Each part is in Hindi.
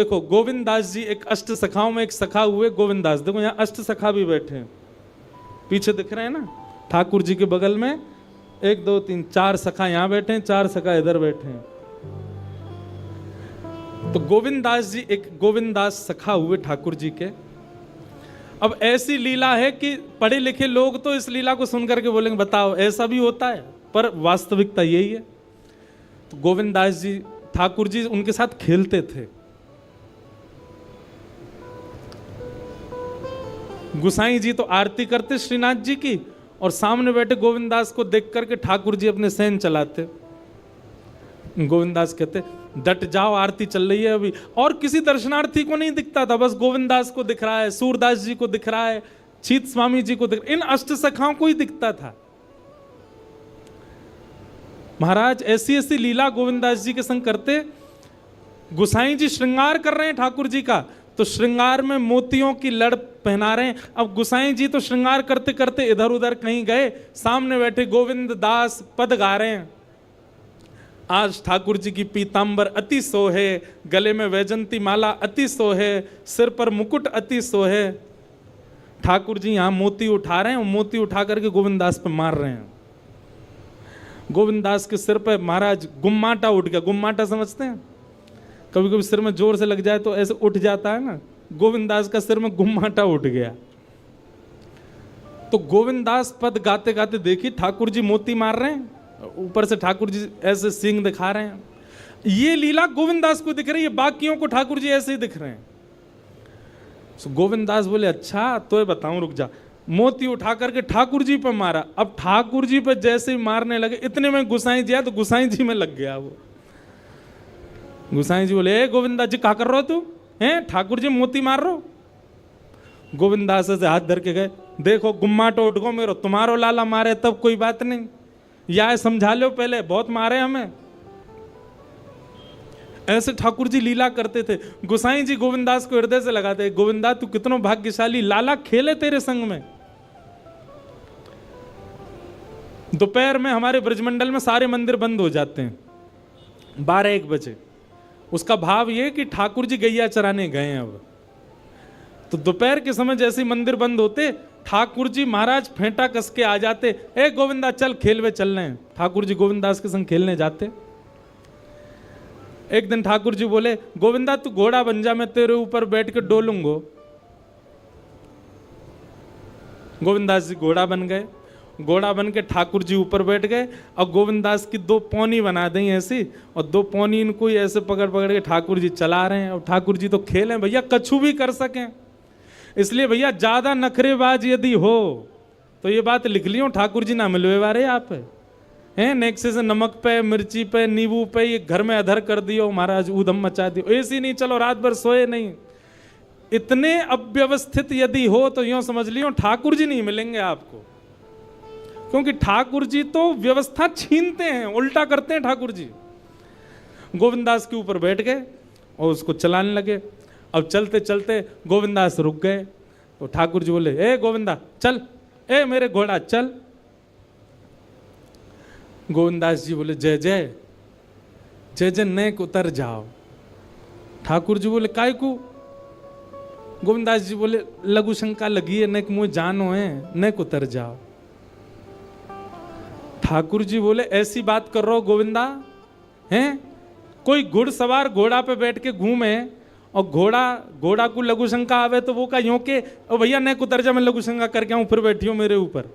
देखो गोविंद दास जी एक अष्ट सखाओं में एक सखा हुए गोविंद दास। देखो यहाँ अष्ट सखा भी बैठे हैं, पीछे दिख रहे हैं ना, ठाकुर जी के बगल में 1 2 3 4 सखा यहाँ बैठे हैं, 4 सखा इधर बैठे हैं। तो गोविंद दास जी एक गोविंद दास सखा हुए ठाकुर जी के। अब ऐसी लीला है कि पढ़े लिखे लोग तो इस लीला को सुनकर के बोलेंगे बताओ ऐसा भी होता है, पर वास्तविकता यही है। तो गोविंद दास जी ठाकुर जी उनके साथ खेलते थे। गुसाई जी तो आरती करते श्रीनाथ जी की, और सामने बैठे गोविंद दास को देख करके ठाकुर जी अपने सेन चलाते। गोविंद दास कहते डट जाओ, आरती चल रही है अभी। और किसी दर्शनार्थी को नहीं दिखता था, बस गोविंद दास को दिख रहा है, सूरदास जी को दिख रहा है, चीत स्वामी जी को दिख, इन अष्ट सखाओं को ही दिखता था। महाराज ऐसी ऐसी लीला गोविंद दास जी के संग करते। गुसाई जी श्रृंगार कर रहे हैं ठाकुर जी का, तो श्रृंगार में मोतियों की लड़ पहना रहे हैं। अब गुसाई जी तो श्रृंगार करते करते इधर उधर कहीं गए, सामने बैठे गोविंद दास पद गा रहे हैं। आज ठाकुर जी की पीतांबर अति सोहे, गले में वैजंती माला अति सोहे, सिर पर मुकुट अति सोहे। ठाकुर जी यहाँ मोती उठा रहे हैं, मोती उठा करके गोविंद दास पे मार रहे हैं। गोविंद दास के सिर पे महाराज गुम्माटा उठ गया। गुम्माटा समझते हैं, कभी कभी सिर में जोर से लग जाए तो ऐसे उठ जाता है ना, गोविंद दास का सिर में गुम्माटा उठ गया। तो गोविंद दास पद गाते गाते देखिए ठाकुर जी मोती मार रहे हैं, ऊपर से ठाकुर जी ऐसे सींग दिखा रहे हैं। ये लीला गोविंद दास को दिख रही है, बाकियों को ठाकुर जी ऐसे ही दिख रहे हैं। तो गोविंद दास बोले अच्छा तो ये बताऊं, रुक जा। मोती उठा करके ठाकुर जी पे मारा। अब ठाकुर जी पे जैसे ही मारने लगे, इतने में गुसाई जी आया, तो गुसाई जी में लग गया वो। गुसाई जी बोले ए गोविंदा जी क्या कर रहे हो तू, हैं ठाकुर जी मोती मार रहे हो। गोविंद दास से हाथ धर के गए, देखो गुम्माटो उठ गो मेरो, तुम्हारो लाला मारे तब कोई बात नहीं, या समझा लो पहले बहुत मारे हमें। ऐसे ठाकुर जी लीला करते थे। गुसाई जी गोविंद दास को हृदय से लगाते, गोविंदा तू कितनो भाग्यशाली, लाला खेले तेरे संग में। दोपहर में हमारे ब्रजमंडल में सारे मंदिर बंद हो जाते हैं 12-1 बजे। उसका भाव ये कि ठाकुर जी गैया चराने गए हैं। अब तो दोपहर के समय जैसे मंदिर बंद होते, ठाकुर जी महाराज फेंटा कस के आ जाते, ए गोविंदा चल खेलवे चल रहे हैं। ठाकुर जी गोविंद दास के संग खेलने जाते। एक दिन ठाकुर जी बोले गोविंदा तू घोड़ा बन जा, मैं तेरे ऊपर बैठ के डोलूंगो। गोविंद दास जी घोड़ा बन गए। घोड़ा बन के ठाकुर जी ऊपर बैठ गए, और गोविंद दास की 2 पौनी बना दी ऐसी, और 2 पौनी इनको ही ऐसे पकड़ पकड़ के ठाकुर जी चला रहे हैं। और ठाकुर जी तो खेले भैया, कछु भी कर सकें, इसलिए भैया ज्यादा नखरेबाज यदि हो तो ये बात लिख लियो, ठाकुर जी ना मिलवे वारे आप हैं। नेक्से से नमक पे, मिर्ची पे, नींबू पे ये घर में अधर कर दियो महाराज, ऊधम मचा दियो, ऐसी नहीं चलो रात भर सोए नहीं। इतने अव्यवस्थित यदि हो तो यूं समझ लियो ठाकुर जी नहीं मिलेंगे आपको, क्योंकि ठाकुर जी तो व्यवस्था छीनते हैं, उल्टा करते हैं ठाकुर जी। गोविंद दास के ऊपर बैठ गए और उसको चलाने लगे। अब चलते चलते गोविंद दास रुक गए, तो ठाकुर जी बोले ए गोविंदा चल, ए मेरे घोड़ा चल। गोविंद दास जी बोले जय जय जय जय, नेक उतर जाओ। ठाकुर जी बोले काय को। गोविंद दास जी बोले लघु शंका लगी है, नेक मुझे जानो है, नेक उतर जाओ। ठाकुर जी बोले ऐसी बात कर रहे हो गोविंदा, हैं कोई घुड़सवार घोड़ा पे बैठ के घूमे और घोड़ा को लघु शंका आवे तो वो का यूं के ओ भैया नेक उतर जा, मैं लघु शंका करके आऊं, फिर बैठी हो मेरे ऊपर।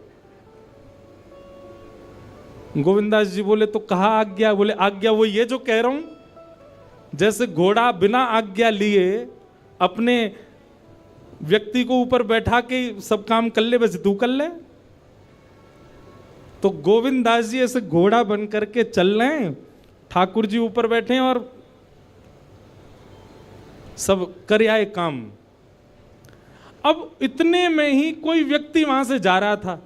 गोविंदास जी बोले तो कहा आज्ञा। बोले आज्ञा वो ये जो कह रहा हूं, जैसे घोड़ा बिना आज्ञा लिए अपने व्यक्ति को ऊपर बैठा के सब काम कर ले, बस तू कर ले। तो गोविंद दास जी ऐसे घोड़ा बन करके चल रहे हैं, ठाकुर जी ऊपर बैठे हैं और सब कर आए काम। अब इतने में ही कोई व्यक्ति वहां से जा रहा था।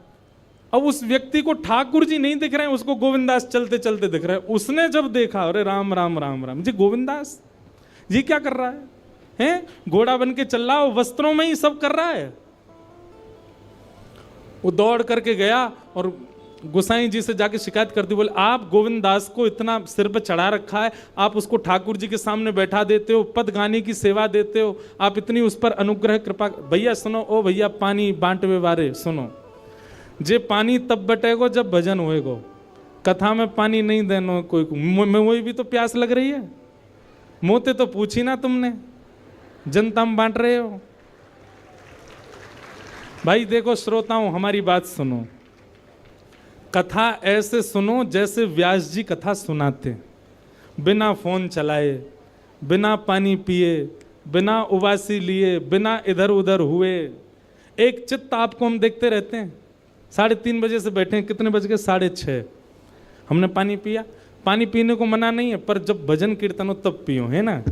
अब उस व्यक्ति को ठाकुर जी नहीं दिख रहे हैं, उसको गोविंद दास चलते चलते दिख रहे हैं। उसने जब देखा अरे राम राम राम राम जी, गोविंद दास जी क्या कर रहा है, हैं घोड़ा बन के चल रहा है, वस्त्रों में ही सब कर रहा है। वो दौड़ करके गया और गोसाई जी से जाके शिकायत कर दी, बोले आप गोविंद दास को इतना सिर पर चढ़ा रखा है, आप उसको ठाकुर जी के सामने बैठा देते हो, पद गाने की सेवा देते हो, आप इतनी उस पर अनुग्रह कृपा। भैया सुनो, ओ भैया पानी बांटवे बारे सुनो, जे पानी तब बटेगो जब भजन होएगो, कथा में पानी नहीं देनो कोई में, वही भी तो प्यास लग रही है, मोते तो पूछी ना तुमने, जनता में बांट रहे हो। भाई देखो श्रोताओं, हमारी बात सुनो, कथा ऐसे सुनो जैसे व्यास जी कथा सुनाते, बिना फोन चलाए, बिना पानी पिए, बिना उबासी लिए, बिना इधर उधर हुए, एक चित्त आपको हम देखते रहते हैं। 3:30 बजे से बैठे हैं, कितने बज गए? 6:30। हमने पानी पिया, पानी पीने को मना नहीं है, पर जब भजन कीर्तन हो तब पियो, है ना।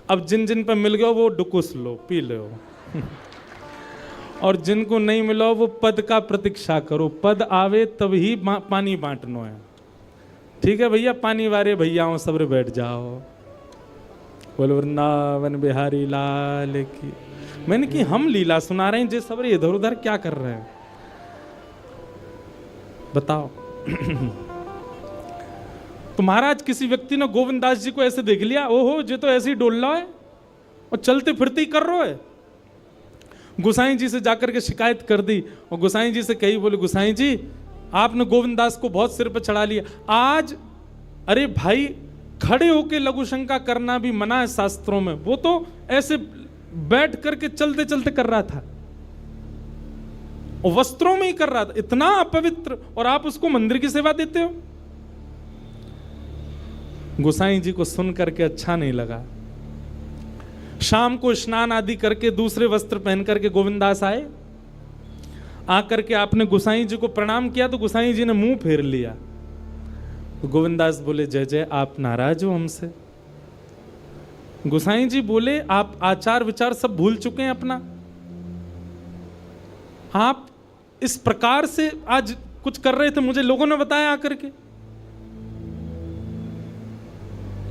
अब जिन जिन पर मिल गया वो डुकुस लो, पी लो और जिनको नहीं मिला वो पद का प्रतीक्षा करो, पद आवे तब ही पानी बांटनो है। ठीक है भैया, पानी वारे भैयाओं सबरे बैठ जाओ, बोलो वृंदावन बिहारी लाल की। मैंने कि हम लीला सुना रहे हैं, जे सबरे इधर उधर क्या कर रहे हैं बताओ तो महाराज किसी व्यक्ति ने गोविंद दास जी को ऐसे देख लिया, ओहो जे तो ऐसे ही डोल रहा है और चलते फिरते ही कर रहा है। गोसाई जी से जाकर के शिकायत कर दी और गोसाई जी से कही, बोले गोसाई जी आपने गोविंद दास को बहुत सिर पर चढ़ा लिया आज। अरे भाई, खड़े होके लघु शंका करना भी मना है शास्त्रों में, वो तो ऐसे बैठ करके चलते चलते कर रहा था और वस्त्रों में ही कर रहा था, इतना अपवित्र, और आप उसको मंदिर की सेवा देते हो। गोसाई जी को सुन करके अच्छा नहीं लगा। शाम को स्नान आदि करके दूसरे वस्त्र पहन करके गोविंदास आए, आकर के आपने गोसाई जी को प्रणाम किया तो गोसाई जी ने मुंह फेर लिया। तो गोविंदास बोले, जय जय, आप नाराज हो हमसे? गोसाई जी बोले, आप आचार विचार सब भूल चुके हैं अपना, आप इस प्रकार से आज कुछ कर रहे थे, मुझे लोगों ने बताया आकर के।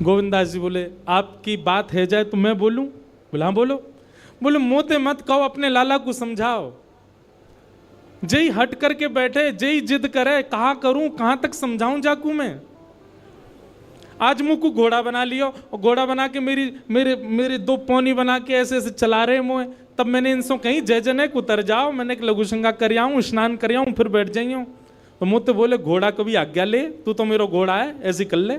गोविंदास जी बोले, आपकी बात है जाए तो मैं बोलूं? बोला हाँ बोलो। बोले मोते मत कहो, अपने लाला को समझाओ। जय हट करके बैठे, जय जिद करे, कहा करूं, कहां तक समझाऊं जाकू मैं? आज मुंह को घोड़ा बना लियो और घोड़ा बना के मेरे 2 पौनी बना के ऐसे ऐसे चला रहे मोए। तब मैंने इनसे कहीं जय जनक उतर जाओ, मैंने एक लघु शंका कर आऊं, स्नान कर आऊं, फिर बैठ जाइयो। तो मोते बोले, घोड़ा कभी आज्ञा ले, तू तो मेरा घोड़ा है, ऐसी कर ले।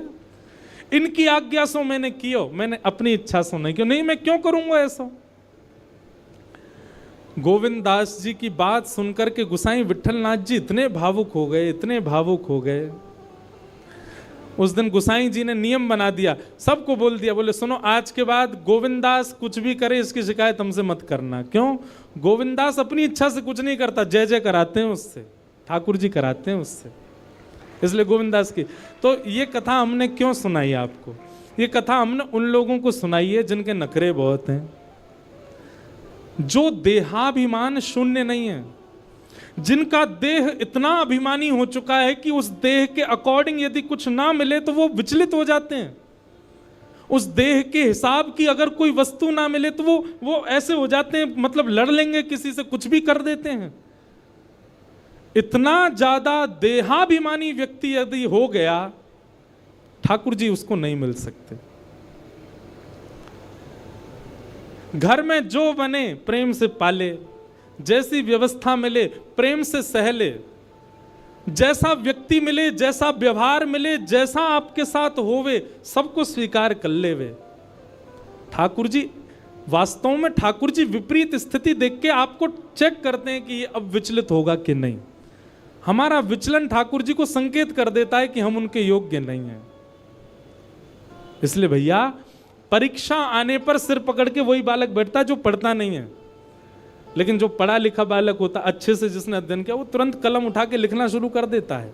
इनकी आज्ञा सो मैंने कियो, मैंने अपनी इच्छा सो नहीं क्यों, नहीं मैं क्यों करूंगा ऐसा। गोविंद दास जी की बात सुनकर के गोसाई विठलनाथ जी इतने भावुक हो गए, इतने भावुक हो गए। उस दिन गोसाई जी ने नियम बना दिया, सबको बोल दिया, बोले सुनो आज के बाद गोविंदास कुछ भी करे इसकी शिकायत हमसे मत करना। क्यों? गोविंदास अपनी इच्छा से कुछ नहीं करता, जय जय कराते हैं उससे, ठाकुर जी कराते हैं उससे, इसलिए गोविंदास की। तो ये कथा हमने क्यों सुनाई आपको? ये कथा हमने उन लोगों को सुनाई है जिनके नखरे बहुत हैं, जो देहाभिमान शून्य नहीं है, जिनका देह इतना अभिमानी हो चुका है कि उस देह के अकॉर्डिंग यदि कुछ ना मिले तो वो विचलित हो जाते हैं। उस देह के हिसाब की अगर कोई वस्तु ना मिले तो वो ऐसे हो जाते हैं, मतलब लड़ लेंगे किसी से, कुछ भी कर देते हैं। इतना ज्यादा देहाभिमानी व्यक्ति यदि हो गया, ठाकुर जी उसको नहीं मिल सकते। घर में जो बने प्रेम से पाले, जैसी व्यवस्था मिले प्रेम से सहले, जैसा व्यक्ति मिले, जैसा व्यवहार मिले, जैसा आपके साथ होवे, सबको स्वीकार कर लेवे। ठाकुर जी वास्तव में, ठाकुर जी विपरीत स्थिति देख के आपको चेक करते हैं कि ये अब विचलित होगा कि नहीं। हमारा विचलन ठाकुर जी को संकेत कर देता है कि हम उनके योग्य नहीं हैं। इसलिए भैया, परीक्षा आने पर सिर पकड़ के वही बालक बैठता है जो पढ़ता नहीं है, लेकिन जो पढ़ा लिखा बालक होता, अच्छे से जिसने अध्ययन किया, वो तुरंत कलम उठा के लिखना शुरू कर देता है।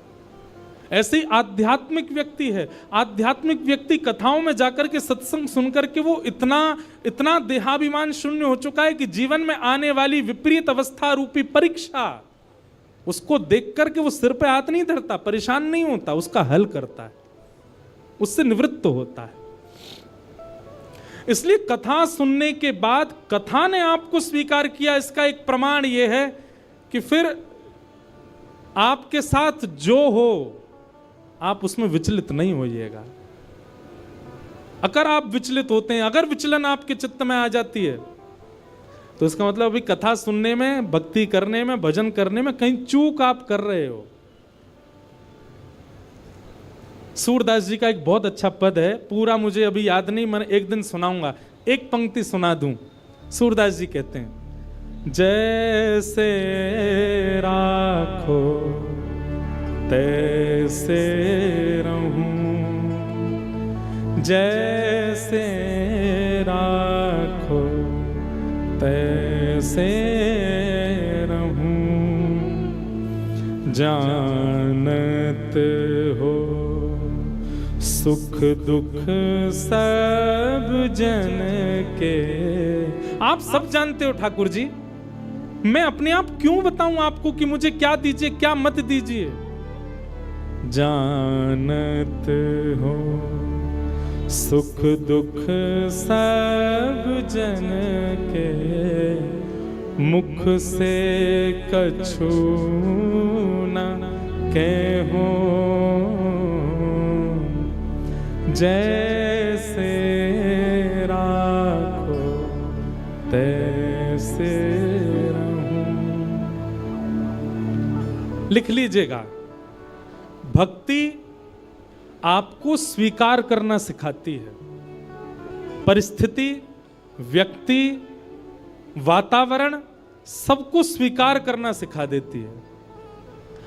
ऐसे ही आध्यात्मिक व्यक्ति है। आध्यात्मिक व्यक्ति कथाओं में जाकर के, सत्संग सुनकर के वो इतना देहाभिमान शून्य हो चुका है कि जीवन में आने वाली विपरीत अवस्था रूपी परीक्षा, उसको देख करके वो सिर पे हाथ नहीं धरता, परेशान नहीं होता, उसका हल करता है, उससे निवृत्त होता है। इसलिए कथा सुनने के बाद कथा ने आपको स्वीकार किया, इसका एक प्रमाण यह है कि फिर आपके साथ जो हो आप उसमें विचलित नहीं होइएगा। अगर आप विचलित होते हैं, अगर विचलन आपके चित्त में आ जाती है, तो इसका मतलब अभी कथा सुनने में, भक्ति करने में, भजन करने में कहीं चूक आप कर रहे हो। सूरदास जी का एक बहुत अच्छा पद है, पूरा मुझे अभी याद नहीं, मैं एक दिन सुनाऊंगा, एक पंक्ति सुना दूं। सूरदास जी कहते हैं, जैसे राखो तैसे रहूं, जैसे राखो तैसे रहूं, जानत हो सुख दुख सब जन के। आप सब जानते हो ठाकुर जी, मैं अपने आप क्यों बताऊं आपको कि मुझे क्या दीजिए क्या मत दीजिए। जानत हो सुख दुख सब जन के, मुख से कछु न कहो, जैसे राखो तैसे रहूं। लिख लीजिएगा, भक्ति आपको स्वीकार करना सिखाती है। परिस्थिति, व्यक्ति, वातावरण सबको स्वीकार करना सिखा देती है।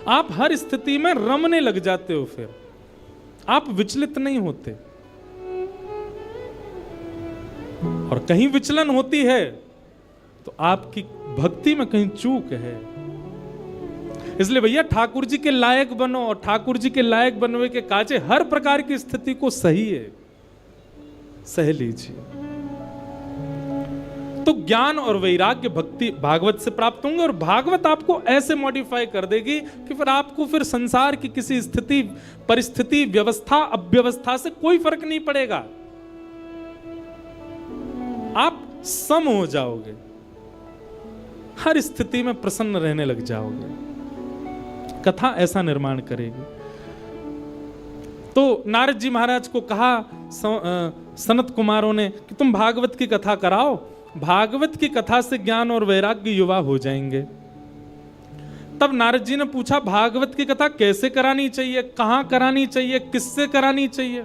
आप हर स्थिति में रमने लग जाते हो, फिर आप विचलित नहीं होते। और कहीं विचलन होती है तो आपकी भक्ति में कहीं चूक है। इसलिए भैया ठाकुर जी के लायक बनो, और ठाकुर जी के लायक बनने के काजे हर प्रकार की स्थिति को सही है, सह लीजिए। तो ज्ञान और वैराग्य भक्ति भागवत से प्राप्त होंगे, और भागवत आपको ऐसे मॉडिफाई कर देगी कि फिर आपको फिर संसार की किसी स्थिति, परिस्थिति, व्यवस्था, अव्यवस्था से कोई फर्क नहीं पड़ेगा। आप सम हो जाओगे, हर स्थिति में प्रसन्न रहने लग जाओगे। कथा ऐसा निर्माण करेगी। तो नारद जी महाराज को कहा सनत कुमारों ने कि तुम भागवत की कथा कराओ, भागवत की कथा से ज्ञान और वैराग्य युवा हो जाएंगे। तब नारद जी ने पूछा, भागवत की कथा कैसे करानी चाहिए, कहां करानी चाहिए, किससे करानी चाहिए।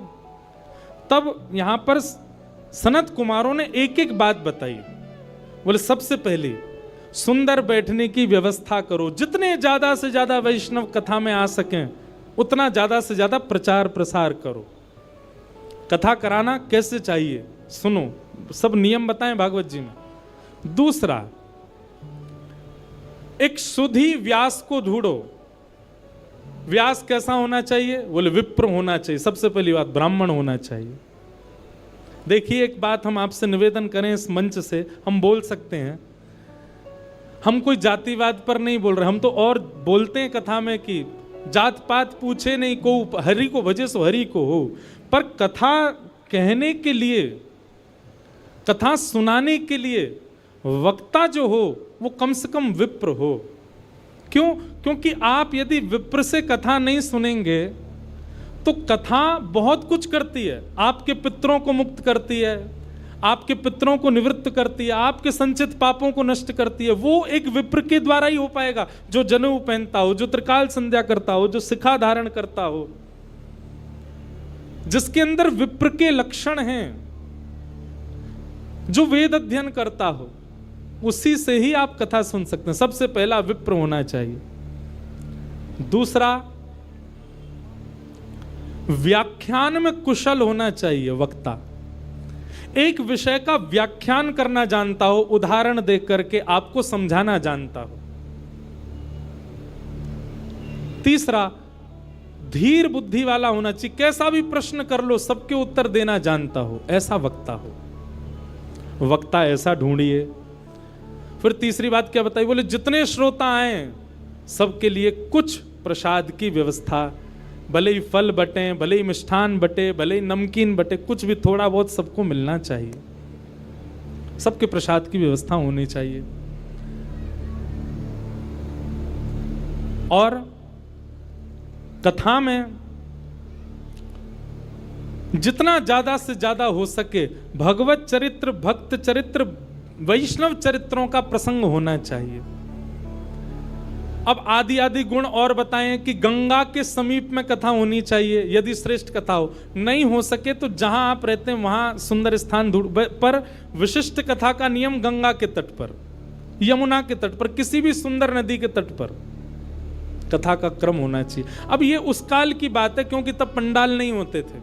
तब यहां पर सनत कुमारों ने एक एक बात बताई। बोले सबसे पहले सुंदर बैठने की व्यवस्था करो, जितने ज्यादा से ज्यादा वैष्णव कथा में आ सकें उतना ज्यादा से ज्यादा प्रचार प्रसार करो। कथा कराना कैसे चाहिए सुनो, सब नियम बताएं भागवत जी में। दूसरा, एक शुद्धि व्यास को ढूंढो। व्यास कैसा होना चाहिए, बोले विप्र होना चाहिए। सबसे पहली बात, ब्राह्मण होना चाहिए। देखिए एक बात हम आपसे निवेदन करें, इस मंच से हम बोल सकते हैं, हम कोई जातिवाद पर नहीं बोल रहे, हम तो और बोलते हैं कथा में कि जात पात पूछे नहीं को, हरि को भजे सो हरि को हो। पर कथा कहने के लिए, कथा सुनाने के लिए वक्ता जो हो वो कम से कम विप्र हो। क्यों? क्योंकि आप यदि विप्र से कथा नहीं सुनेंगे तो कथा बहुत कुछ करती है। आपके पितरों को मुक्त करती है, आपके पितरों को निवृत्त करती है, आपके संचित पापों को नष्ट करती है। वो एक विप्र के द्वारा ही हो पाएगा, जो जनेऊ पहनता हो, जो त्रिकाल संध्या करता हो, जो शिखा धारण करता हो, जिसके अंदर विप्र के लक्षण हैं, जो वेद अध्ययन करता हो, उसी से ही आप कथा सुन सकते हैं। सबसे पहला विप्र होना चाहिए। दूसरा, व्याख्यान में कुशल होना चाहिए वक्ता। एक विषय का व्याख्यान करना जानता हो, उदाहरण देख करके आपको समझाना जानता हो। तीसरा, धीर बुद्धि वाला होना चाहिए। कैसा भी प्रश्न कर लो सबके उत्तर देना जानता हो, ऐसा वक्ता हो। वक्ता ऐसा ढूंढिए। फिर तीसरी बात क्या बताई, बोले जितने श्रोता आए सबके लिए कुछ प्रसाद की व्यवस्था, भले ही फल बटे, भले ही मिष्ठान बटे, भले ही नमकीन बटे, कुछ भी थोड़ा बहुत सबको मिलना चाहिए। सबके प्रसाद की व्यवस्था होनी चाहिए। और कथा में जितना ज्यादा से ज्यादा हो सके भगवत चरित्र, भक्त चरित्र, वैष्णव चरित्रों का प्रसंग होना चाहिए। अब आदि आदि गुण और बताएं कि गंगा के समीप में कथा होनी चाहिए यदि श्रेष्ठ कथा हो। नहीं हो सके तो जहां आप रहते हैं वहां सुंदर स्थान ढूंढ, पर विशिष्ट कथा का नियम गंगा के तट पर, यमुना के तट पर, किसी भी सुंदर नदी के तट पर कथा का क्रम होना चाहिए। अब ये उस काल की बात है क्योंकि तब पंडाल नहीं होते थे।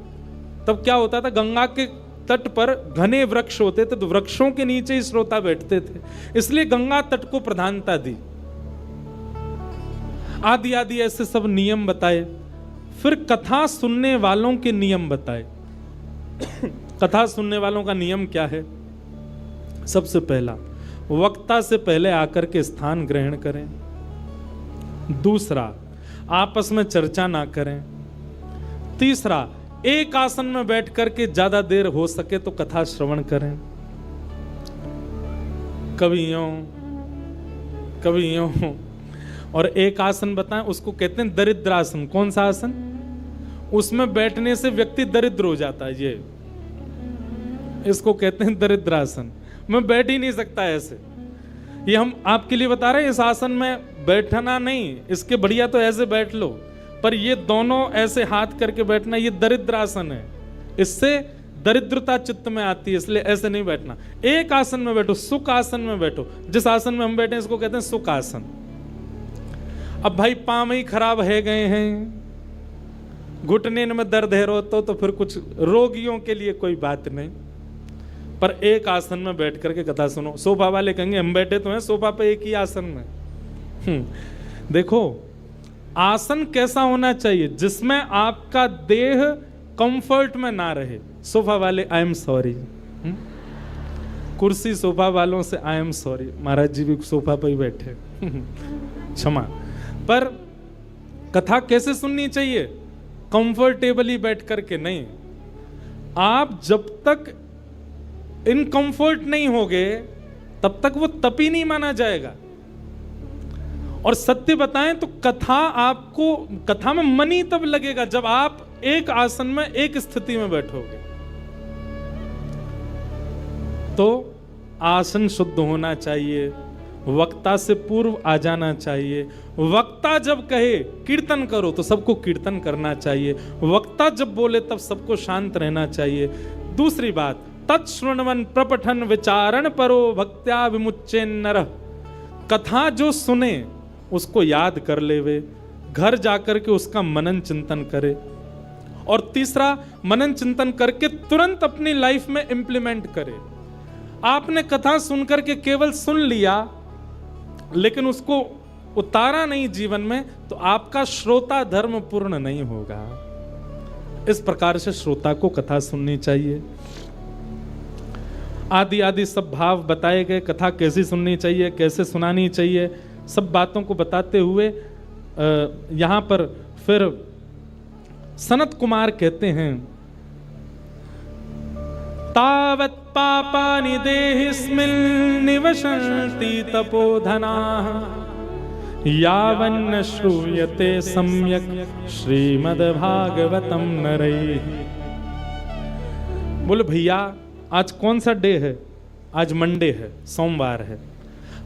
तब क्या होता था, गंगा के तट पर घने वृक्ष होते थे तो वृक्षों के नीचे ही श्रोता बैठते थे, इसलिए गंगा तट को प्रधानता दी। आदि आदि ऐसे सब नियम बताए। फिर कथा सुनने वालों के नियम बताए। कथा सुनने वालों का नियम क्या है? सबसे पहला, वक्ता से पहले आकर के स्थान ग्रहण करें। दूसरा, आपस में चर्चा ना करें। तीसरा, एक आसन में बैठ करके ज्यादा देर हो सके तो कथा श्रवण करें। कभी यूं और एक आसन बताएं, उसको कहते हैं दरिद्रासन। कौन सा आसन? उसमें बैठने से व्यक्ति दरिद्र हो जाता है। ये इसको कहते हैं दरिद्रासन। मैं बैठ ही नहीं सकता ऐसे। ये हम आपके लिए बता रहे हैं, इस आसन में बैठना नहीं, इसके बढ़िया तो ऐसे बैठ लो, पर ये दोनों ऐसे हाथ करके बैठना, ये दरिद्रासन है। इससे दरिद्रता चित्त में आती है, इसलिए ऐसे नहीं बैठना। एक आसन में बैठो, सुख आसन में बैठो। जिस आसन में हम बैठे इसको कहते हैं सुख आसन। अब भाई पांव ही खराब है गए हैं, घुटने में दर्द है रो तो फिर कुछ रोगियों के लिए कोई बात नहीं, पर एक आसन में बैठ करके कथा सुनो। सोफा वाले कहेंगे हम बैठे तो हैं सोफा पे एक ही आसन में। देखो आसन कैसा होना चाहिए जिसमें आपका देह कंफर्ट में ना रहे। सोफा वाले आई एम सॉरी, कुर्सी सोफा वालों से आई एम सॉरी, महाराज जी भी सोफा पर ही बैठे, क्षमा। पर कथा कैसे सुननी चाहिए? कंफर्टेबली बैठ करके नहीं। आप जब तक इनकंफर्ट नहीं होगे तब तक वो तपी नहीं माना जाएगा। और सत्य बताएं तो कथा में मन ही तब लगेगा जब आप एक आसन में एक स्थिति में बैठोगे। तो आसन शुद्ध होना चाहिए, वक्ता से पूर्व आ जाना चाहिए। वक्ता जब कहे कीर्तन करो तो सबको कीर्तन करना चाहिए। वक्ता जब बोले तब सबको शांत रहना चाहिए। दूसरी बात, तत्श्रृण्वन प्रपठन विचारण परो भक्त्या विमुच्चे नरः। कथा जो सुने उसको याद कर लेवे, घर जाकर के उसका मनन चिंतन करे। और तीसरा, मनन चिंतन करके तुरंत अपनी लाइफ में इंप्लीमेंट करे। आपने कथा सुनकर के केवल सुन लिया लेकिन उसको उतारा नहीं जीवन में, तो आपका श्रोता धर्म पूर्ण नहीं होगा। इस प्रकार से श्रोता को कथा सुननी चाहिए। आदि आदि सब भाव बताए गए, कथा कैसी सुननी चाहिए, कैसे सुनानी चाहिए, सब बातों को बताते हुए यहां पर फिर सनत कुमार कहते हैं, तावत् पापानि देहिस्मिन् निवसन्ति तपोधनाः यावन्न श्रूयते सम्यक् श्रीमद्भागवतम् नरैः। बोले भैया आज कौन सा डे है? आज मंडे है, सोमवार है।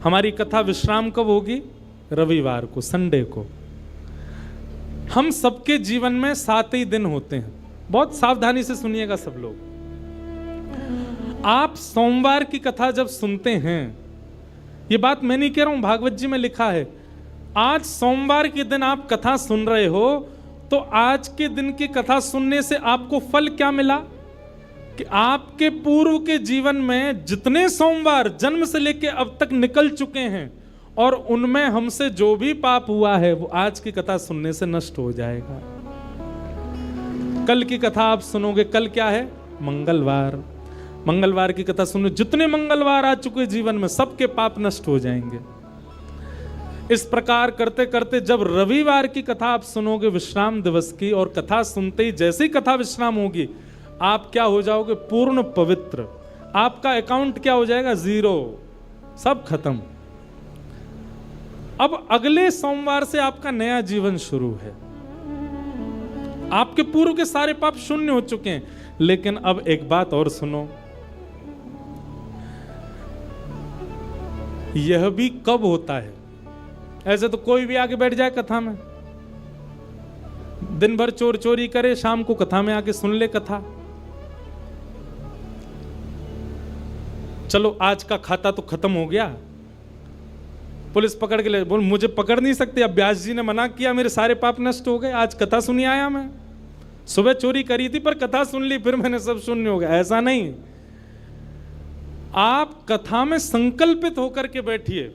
हमारी कथा विश्राम कब होगी? रविवार को, संडे को। हम सबके जीवन में 7 ही दिन होते हैं। बहुत सावधानी से सुनिएगा सब लोग। आप सोमवार की कथा जब सुनते हैं, ये बात मैं नहीं कह रहा हूं, भागवत जी में लिखा है, आज सोमवार के दिन आप कथा सुन रहे हो तो आज के दिन की कथा सुनने से आपको फल क्या मिला कि आपके पूर्व के जीवन में जितने सोमवार जन्म से लेके अब तक निकल चुके हैं और उनमें हमसे जो भी पाप हुआ है वो आज की कथा सुनने से नष्ट हो जाएगा। कल की कथा आप सुनोगे, कल क्या है? मंगलवार। मंगलवार की कथा सुनो, जितने मंगलवार आ चुके जीवन में सबके पाप नष्ट हो जाएंगे। इस प्रकार करते करते जब रविवार की कथा आप सुनोगे विश्राम दिवस की, और कथा सुनते ही जैसे ही कथा विश्राम होगी आप क्या हो जाओगे? पूर्ण पवित्र। आपका अकाउंट क्या हो जाएगा? 0, सब खत्म। अब अगले सोमवार से आपका नया जीवन शुरू है। आपके पूर्व के सारे पाप शून्य हो चुके हैं। लेकिन अब एक बात और सुनो, यह भी कब होता है? ऐसे तो कोई भी आके बैठ जाए कथा में, दिन भर चोर चोरी करे, शाम को कथा में आके सुन ले कथा। चलो आज का खाता तो खत्म हो गया, पुलिस पकड़ के ले, बोल मुझे पकड़ नहीं सकते, अब व्यास जी ने मना किया, मेरे सारे पाप नष्ट हो गए, आज कथा सुनी आया मैं। सुबह चोरी करी थी पर कथा सुन ली, फिर मैंने सब शून्य हो गया। ऐसा नहीं, आप कथा में संकल्पित होकर के बैठिए।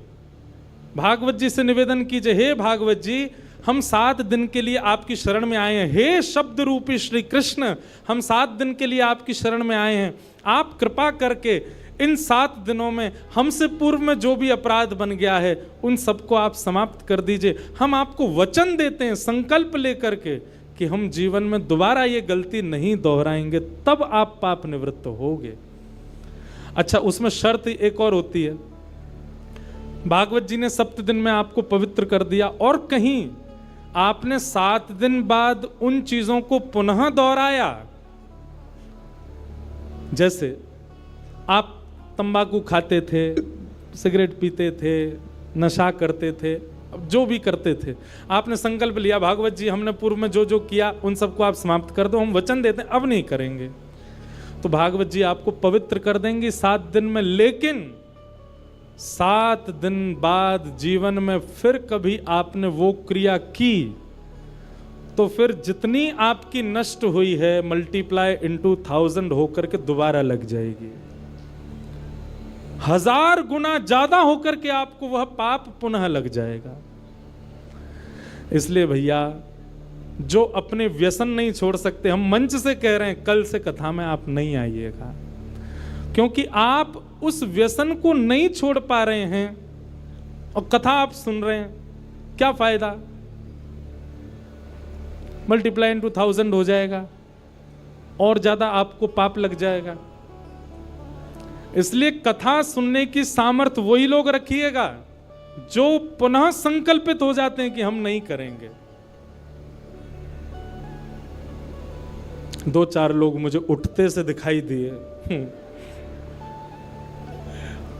भागवत जी से निवेदन कीजिए, हे भागवत जी, हम 7 दिन के लिए आपकी शरण में आए हैं। हे शब्द रूपी श्री कृष्ण, हम 7 दिन के लिए आपकी शरण में आए हैं। आप कृपा करके इन 7 दिनों में हमसे पूर्व में जो भी अपराध बन गया है उन सबको आप समाप्त कर दीजिए। हम आपको वचन देते हैं संकल्प लेकर के कि हम जीवन में दोबारा ये गलती नहीं दोहराएंगे, तब आप पाप निवृत्त होगे। अच्छा, उसमें शर्त एक और होती है। भागवत जी ने 7 दिन में आपको पवित्र कर दिया और कहीं आपने 7 दिन बाद उन चीजों को पुनः दोहराया, जैसे आप तंबाकू खाते थे, सिगरेट पीते थे, नशा करते थे, जो भी करते थे, आपने संकल्प लिया भागवत जी हमने पूर्व में जो जो किया उन सबको आप समाप्त कर दो, हम वचन देते हैं अब नहीं करेंगे, तो भागवत जी आपको पवित्र कर देंगे 7 दिन में। लेकिन 7 दिन बाद जीवन में फिर कभी आपने वो क्रिया की तो फिर जितनी आपकी नष्ट हुई है मल्टीप्लाई इनटू 1000 होकर के दोबारा लग जाएगी। 1000 गुना ज्यादा होकर के आपको वह पाप पुनः लग जाएगा। इसलिए भैया, जो अपने व्यसन नहीं छोड़ सकते, हम मंच से कह रहे हैं कल से कथा में आप नहीं आइएगा, क्योंकि आप उस व्यसन को नहीं छोड़ पा रहे हैं और कथा आप सुन रहे हैं, क्या फायदा? मल्टीप्लाई इनटू 1000 हो जाएगा और ज्यादा आपको पाप लग जाएगा। इसलिए कथा सुनने की सामर्थ्य वही लोग रखिएगा जो पुनः संकल्पित हो जाते हैं कि हम नहीं करेंगे। 2-4 लोग मुझे उठते से दिखाई दिए,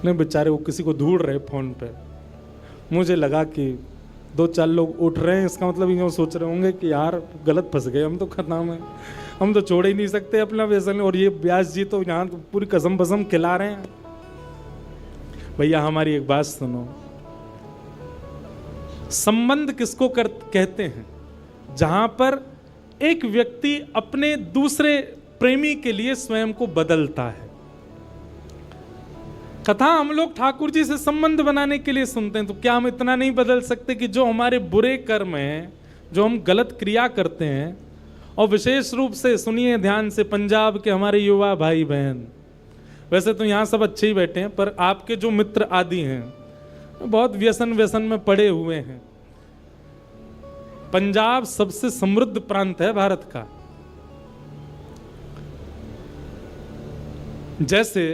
नहीं बेचारे वो किसी को ढूंढ रहे फोन पे, मुझे लगा कि 2-4 लोग उठ रहे हैं, इसका मतलब ये सोच रहे होंगे कि यार गलत फंस गए हम तो कथा में, हम तो छोड़ ही नहीं सकते अपना व्यसन, और ये व्यास जी तो यहाँ तो पूरी कसम बसम खिला रहे हैं। भैया हमारी एक बात सुनो, संबंध किसको कहते हैं? जहां पर एक व्यक्ति अपने दूसरे प्रेमी के लिए स्वयं को बदलता है। कथा हम लोग ठाकुर जी से संबंध बनाने के लिए सुनते हैं, तो क्या हम इतना नहीं बदल सकते कि जो हमारे बुरे कर्म हैं, जो हम गलत क्रिया करते हैं, और विशेष रूप से सुनिए ध्यान से पंजाब के हमारे युवा भाई बहन, वैसे तो यहाँ सब अच्छे ही बैठे हैं, पर आपके जो मित्र आदि हैं बहुत व्यसन में पड़े हुए हैं। पंजाब सबसे समृद्ध प्रांत है भारत का। जैसे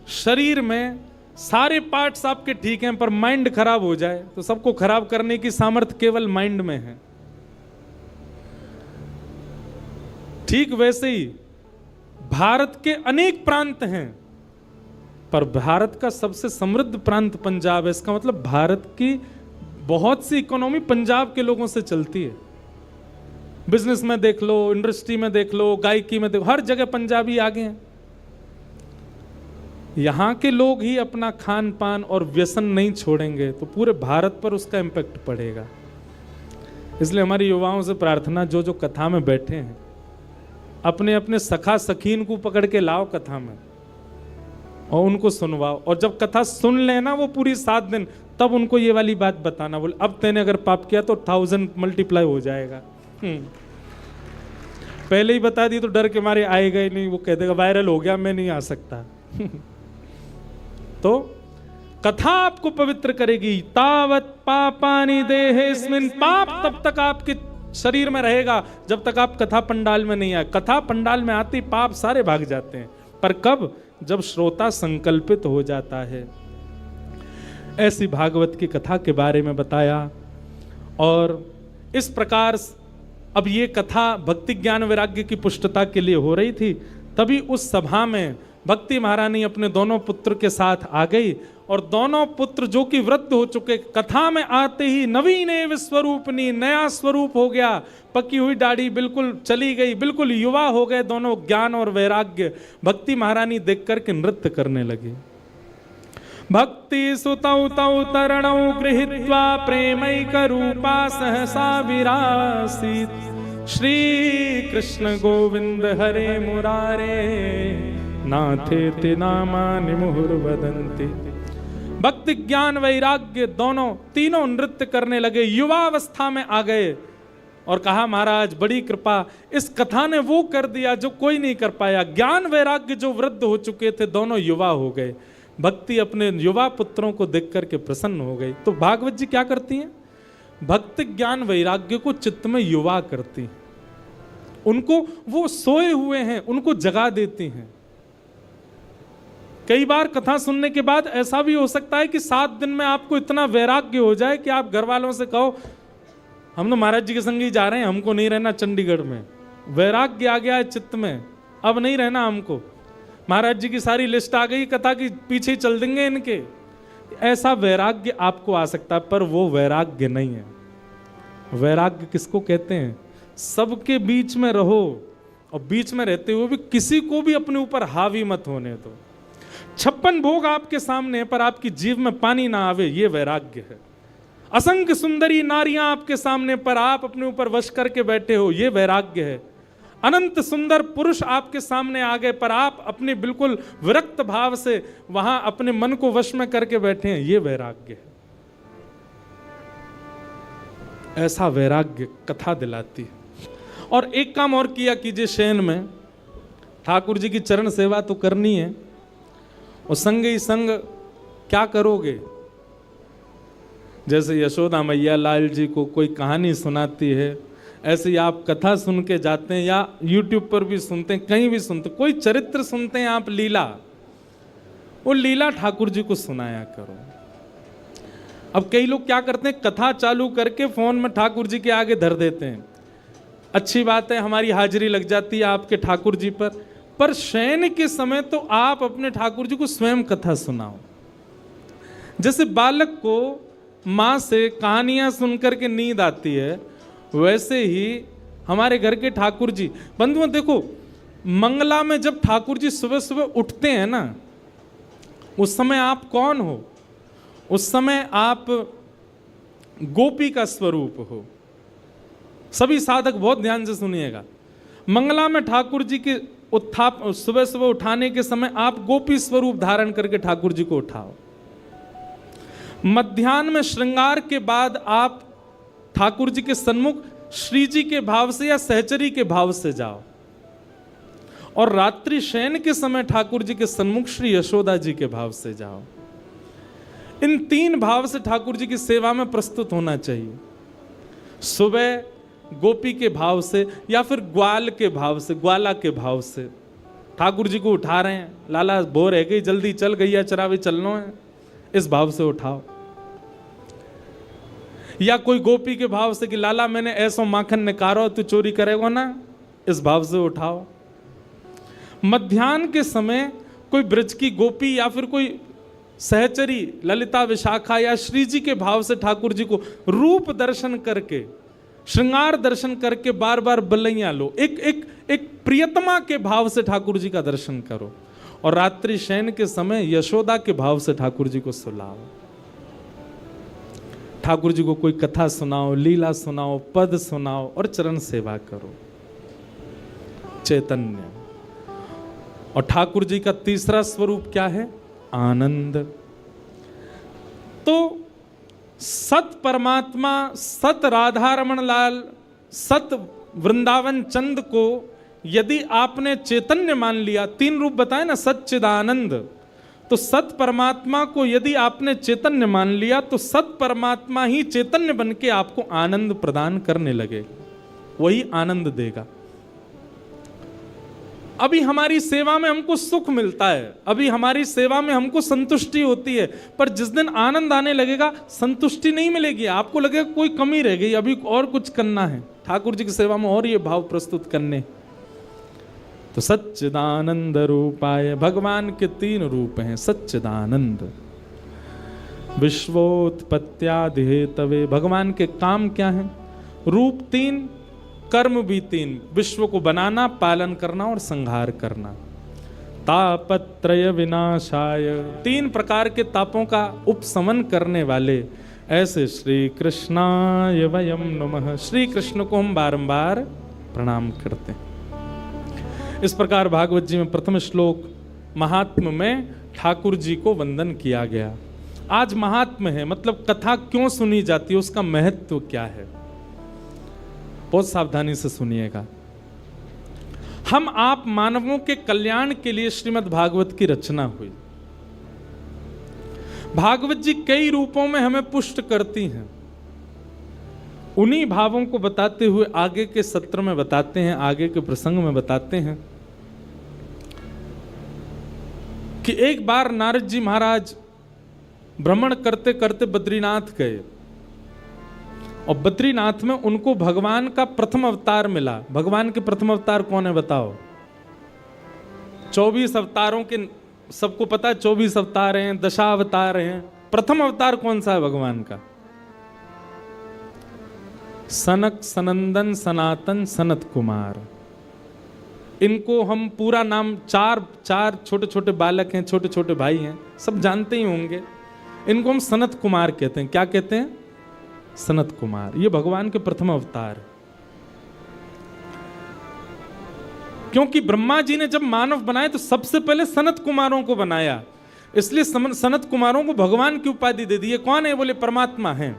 शरीर में सारे पार्ट्स आपके ठीक हैं, पर माइंड खराब हो जाए तो सबको खराब करने की सामर्थ्य केवल माइंड में है। ठीक वैसे ही भारत के अनेक प्रांत हैं, पर भारत का सबसे समृद्ध प्रांत पंजाब है। इसका मतलब भारत की बहुत सी इकोनॉमी पंजाब के लोगों से चलती है। बिजनेस में देख लो, इंडस्ट्री में देख लो, गायकी में देखो, हर जगह पंजाबी आगे हैं। यहां के लोग ही अपना खान पान और व्यसन नहीं छोड़ेंगे तो पूरे भारत पर उसका इम्पैक्ट पड़ेगा। इसलिए हमारी युवाओं से प्रार्थना, जो जो कथा में बैठे हैं अपने अपने सखा सखीन को पकड़ के लाओ कथा में और उनको सुनवाओ, और जब कथा सुन लेना वो पूरी 7 दिन, तब उनको ये वाली बात बताना, बोले अब तेने अगर पाप किया तो 1000 मल्टीप्लाई हो जाएगा। पहले ही बता दी तो डर के मारे आएगा ही नहीं, वो कह देगा वायरल हो गया मैं नहीं आ सकता। तो कथा आपको पवित्र करेगी। तावत पापानि देहेस्मिन्, पाप तब तक आपके शरीर में रहेगा जब तक आप कथा पंडाल में नहीं आए। कथा पंडाल में आती पाप सारे भाग जाते हैं, पर कब? जब श्रोता संकल्पित हो जाता है। ऐसी भागवत की कथा के बारे में बताया, और इस प्रकार अब ये कथा भक्ति ज्ञान वैराग्य की पुष्टता के लिए हो रही थी। तभी उस सभा में भक्ति महारानी अपने दोनों पुत्र के साथ आ गई और दोनों पुत्र जो कि वृद्ध हो चुके, कथा में आते ही नवीन एव स्वरूपनी, नया स्वरूप हो गया, पकी हुई दाढ़ी बिल्कुल चली गई, बिल्कुल युवा हो गए दोनों, ज्ञान और वैराग्य। भक्ति महारानी देख करके नृत्य करने लगी। भक्ति सुतौ तौ तरणौ गृहीत्वा प्रेमैक रूपा सहसा विरासीत्। श्री कृष्ण गोविंद हरे मुरारे नाथेति नामानि मुहुर्वदन्ति। भक्ति ज्ञान वैराग्य दोनों तीनों नृत्य करने लगे, युवावस्था में आ गए और कहा महाराज बड़ी कृपा, इस कथा ने वो कर दिया जो कोई नहीं कर पाया। ज्ञान वैराग्य जो वृद्ध हो चुके थे दोनों युवा हो गए। भक्ति अपने युवा पुत्रों को देख करके प्रसन्न हो गई। तो भागवत जी क्या करती हैं? भक्ति ज्ञान वैराग्य को चित्त में युवा करती, उनको वो सोए हुए हैं उनको जगा देती हैं। कई बार कथा सुनने के बाद ऐसा भी हो सकता है कि 7 दिन में आपको इतना वैराग्य हो जाए कि आप घर वालों से कहो हम तो महाराज जी के संग ही जा रहे हैं, हमको नहीं रहना चंडीगढ़ में। वैराग्य आ गया है चित्त में, अब नहीं रहना हमको, महाराज जी की सारी लिस्ट आ गई, कथा की पीछे चल देंगे इनके। ऐसा वैराग्य आपको आ सकता है, पर वो वैराग्य नहीं है। वैराग्य किसको कहते हैं? सबके बीच में रहो और बीच में रहते हुए भी किसी को भी अपने ऊपर हावी मत होने दो। 56 भोग आपके सामने पर आपकी जीभ में पानी ना आवे, ये वैराग्य है। असंख्य सुंदरी नारियां आपके सामने पर आप अपने ऊपर वश करके बैठे हो, ये वैराग्य है। अनंत सुंदर पुरुष आपके सामने आ गए पर आप अपने बिल्कुल विरक्त भाव से वहां अपने मन को वश में करके बैठे हैं, ये वैराग्य है। ऐसा वैराग्य कथा दिलाती है। और एक काम और किया कीजिए शयन में, ठाकुर जी की चरण सेवा तो करनी है और संग ही संग क्या करोगे? जैसे यशोदा मैया लाल जी को कोई कहानी सुनाती है, ऐसे ही आप कथा सुन के जाते हैं या YouTube पर भी सुनते हैं, कहीं भी सुनते, कोई चरित्र सुनते हैं आप, लीला, वो लीला ठाकुर जी को सुनाया करो। अब कई लोग क्या करते हैं, कथा चालू करके फोन में ठाकुर जी के आगे धर देते हैं। अच्छी बात है, हमारी हाजिरी लग जाती है आपके ठाकुर जी पर शयन के समय तो आप अपने ठाकुर जी को स्वयं कथा सुनाओ। जैसे बालक को माँ से कहानियां सुनकर के नींद आती है, वैसे ही हमारे घर के ठाकुर जी, बंधुओं देखो, मंगला में जब ठाकुर जी सुबह सुबह उठते हैं ना, उस समय आप कौन हो? उस समय आप गोपी का स्वरूप हो। सभी साधक बहुत ध्यान से सुनिएगा। मंगला में ठाकुर जी के उत्थाप, सुबह सुबह उठाने के समय आप गोपी स्वरूप धारण करके ठाकुर जी को उठाओ। मध्याह्न में श्रृंगार के बाद आप ठाकुर जी के सन्मुख श्री जी के भाव से या सहचरी के भाव से जाओ। और रात्रि शयन के समय ठाकुर जी के सन्मुख श्री यशोदा जी के भाव से जाओ। इन 3 भाव से ठाकुर जी की सेवा में प्रस्तुत होना चाहिए। सुबह गोपी के भाव से या फिर ग्वाल के भाव से, ग्वाला के भाव से ठाकुर जी को उठा रहे हैं, लाला बोर है गई, जल्दी चल गैया चरावे चलना है, इस भाव से उठाओ। या कोई गोपी के भाव से कि लाला मैंने ऐसो माखन निकारो, तू चोरी करेगा ना, इस भाव से उठाओ। मध्याह्न के समय कोई ब्रज की गोपी या फिर कोई सहचरी ललिता विशाखा या श्री जी के भाव से ठाकुर जी को रूप दर्शन करके, श्रृंगार दर्शन करके बार बार बलैया लो। एक प्रियतमा के भाव से ठाकुर जी का दर्शन करो। और रात्रि शयन के समय यशोदा के भाव से ठाकुर जी को सुलाओ। ठाकुर जी को कोई कथा सुनाओ, लीला सुनाओ, पद सुनाओ और चरण सेवा करो। चैतन्य। और ठाकुर जी का तीसरा स्वरूप क्या है? आनंद। तो सत परमात्मा, सत राधा रमण लाल, सत वृंदावन चंद को यदि आपने चैतन्य मान लिया, 3 रूप बताए ना, सच्चिदानंद, तो सत परमात्मा को यदि आपने चैतन्य मान लिया तो सत परमात्मा ही चैतन्य बन के आपको आनंद प्रदान करने लगे, वही आनंद देगा। अभी हमारी सेवा में हमको सुख मिलता है, अभी हमारी सेवा में हमको संतुष्टि होती है, पर जिस दिन आनंद आने लगेगा संतुष्टि नहीं मिलेगी, आपको लगेगा कोई कमी रह गई, अभी और कुछ करना है ठाकुर जी की सेवा में और ये भाव प्रस्तुत करने। तो सच्चिदानंद रूपाय, भगवान के 3 रूप हैं। सच्चिदानंद, विश्वोत्पत्त्यादि हेतवे, भगवान के काम क्या हैं? रूप 3, कर्म भी 3, विश्व को बनाना, पालन करना और संहार करना। तापत्रय विनाशाय, 3 प्रकार के तापों का उपशमन करने वाले ऐसे श्री कृष्णाय वयम नमः, श्री कृष्ण को हम बारंबार प्रणाम करते हैं। इस प्रकार भागवत जी में प्रथम श्लोक महात्म में ठाकुर जी को वंदन किया गया। आज महात्म है, मतलब कथा क्यों सुनी जाती है, उसका महत्व क्या है, बहुत सावधानी से सुनिएगा। हम आप मानवों के कल्याण के लिए श्रीमद् भागवत की रचना हुई। भागवत जी कई रूपों में हमें पुष्ट करती हैं। उन्हीं भावों को बताते हुए आगे के सत्र में बताते हैं, आगे के प्रसंग में बताते हैं कि एक बार नारद जी महाराज भ्रमण करते करते बद्रीनाथ गए और बद्रीनाथ में उनको भगवान का प्रथम अवतार मिला। भगवान के प्रथम अवतार कौन है बताओ? 24 अवतारों के सबको पता है, 24 अवतार हैं, दशावतार हैं। प्रथम अवतार कौन सा है भगवान का? सनक, सनंदन, सनातन, सनत कुमार। इनको हम पूरा नाम, चार छोटे छोटे बालक हैं, छोटे छोटे भाई हैं, सब जानते ही होंगे। इनको हम सनत कुमार कहते हैं। क्या कहते हैं? सनत कुमार। ये भगवान के प्रथम अवतार। क्योंकि ब्रह्मा जी ने जब मानव बनाए तो सबसे पहले सनत कुमारों को बनाया, इसलिए सनत कुमारों को भगवान की उपाधि दे दी। ये कौन है? बोले परमात्मा हैं।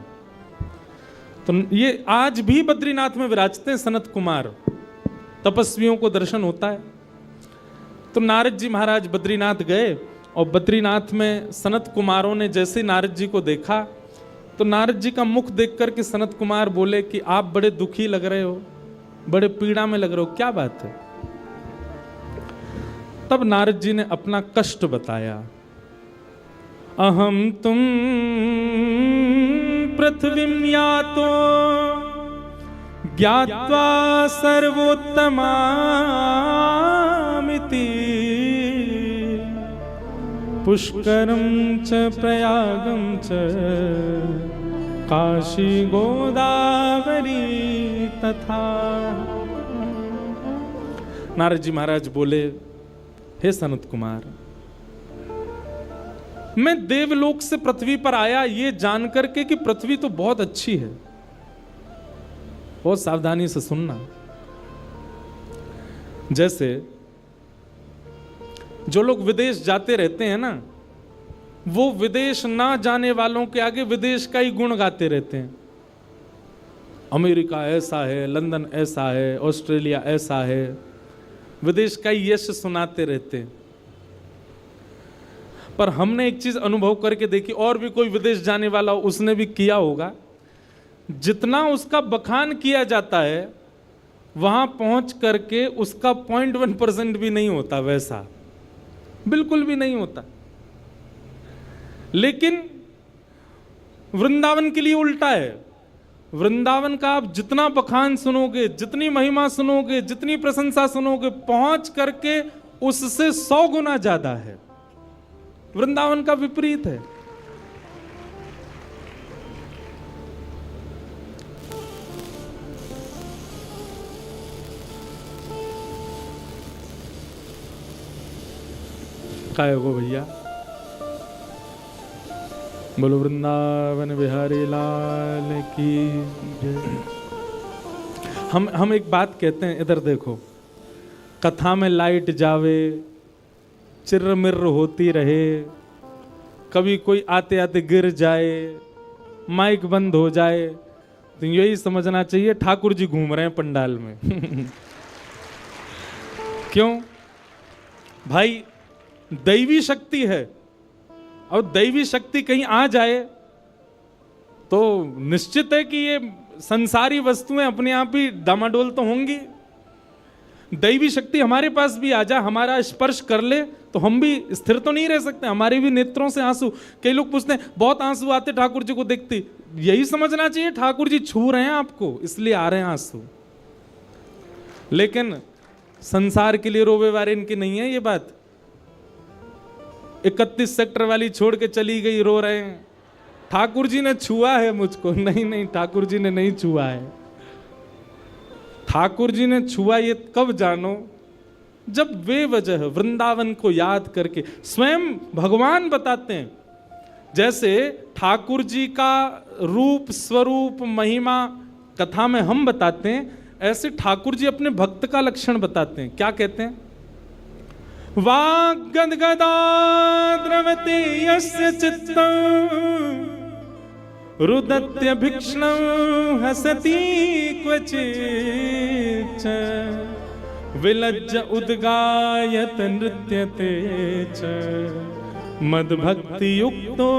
तो ये आज भी बद्रीनाथ में विराजते हैं सनत कुमार, तपस्वियों को दर्शन होता है। तो नारद जी महाराज बद्रीनाथ गए और बद्रीनाथ में सनत कुमारों ने जैसे नारद जी को देखा तो नारद जी का मुख देख करके सनत कुमार बोले कि आप बड़े दुखी लग रहे हो, बड़े पीड़ा में लग रहे हो, क्या बात है? तब नारद जी ने अपना कष्ट बताया। अहम तुम पृथ्वीं यातो ज्ञात्वा सर्वोत्तमामिति पुष्करम च प्रयागम च काशी गोदावरी तथा। नारद जी महाराज बोले, हे सनत कुमार, मैं देवलोक से पृथ्वी पर आया ये जानकर के कि पृथ्वी तो बहुत अच्छी है। बहुत सावधानी से सुनना। जैसे जो लोग विदेश जाते रहते हैं ना, वो विदेश ना जाने वालों के आगे विदेश का ही गुण गाते रहते हैं। अमेरिका ऐसा है, लंदन ऐसा है, ऑस्ट्रेलिया ऐसा है, विदेश का ही यश सुनाते रहते हैं। पर हमने एक चीज अनुभव करके देखी, और भी कोई विदेश जाने वाला उसने भी किया होगा, जितना उसका बखान किया जाता है वहां पहुंच करके उसका 0.1% भी नहीं होता, वैसा बिल्कुल भी नहीं होता। लेकिन वृंदावन के लिए उल्टा है। वृंदावन का आप जितना बखान सुनोगे, जितनी महिमा सुनोगे, जितनी प्रशंसा सुनोगे, पहुंच करके उससे 100 गुना ज्यादा है। वृंदावन का विपरीत है। काय हो भैया? बोलो वृंदावन बिहारी लाल की जय। हम एक बात कहते हैं, इधर देखो, कथा में लाइट जावे, चिर्र मिर्र होती रहे, कभी कोई आते आते गिर जाए, माइक बंद हो जाए, तो यही समझना चाहिए ठाकुर जी घूम रहे हैं पंडाल में। क्यों भाई? दैवी शक्ति है, और दैवी शक्ति कहीं आ जाए तो निश्चित है कि ये संसारी वस्तुएं अपने आप ही डामाडोल तो होंगी। दैवी शक्ति हमारे पास भी आ जाए, हमारा स्पर्श कर ले, तो हम भी स्थिर तो नहीं रह सकते, हमारे भी नेत्रों से आंसू। कई लोग पूछते हैं बहुत आंसू आते ठाकुर जी को देखते, यही समझना चाहिए ठाकुर जी छू रहे हैं आपको, इसलिए आ रहे हैं आंसू। लेकिन संसार के लिए रोवे वारे इनकी नहीं है ये बात। 31 सेक्टर वाली छोड़ के चली गई, रो रहे हैं ठाकुर जी ने छुआ है मुझको। नहीं नहीं, ठाकुर जी ने नहीं छुआ है। ठाकुर जी ने छुआ ये कब जानो, जब वे वजह वृंदावन को याद करके स्वयं भगवान बताते हैं। जैसे ठाकुर जी का रूप स्वरूप महिमा कथा में हम बताते हैं, ऐसे ठाकुर जी अपने भक्त का लक्षण बताते हैं। क्या कहते हैं? वाग्गदगदा द्रवते यस्य चित्तम् रुदत्य भिक्ष्णं हसति क्वचिच्च विलज्ज उद्गायत नृत्यते च मद्भक्ति युक्तो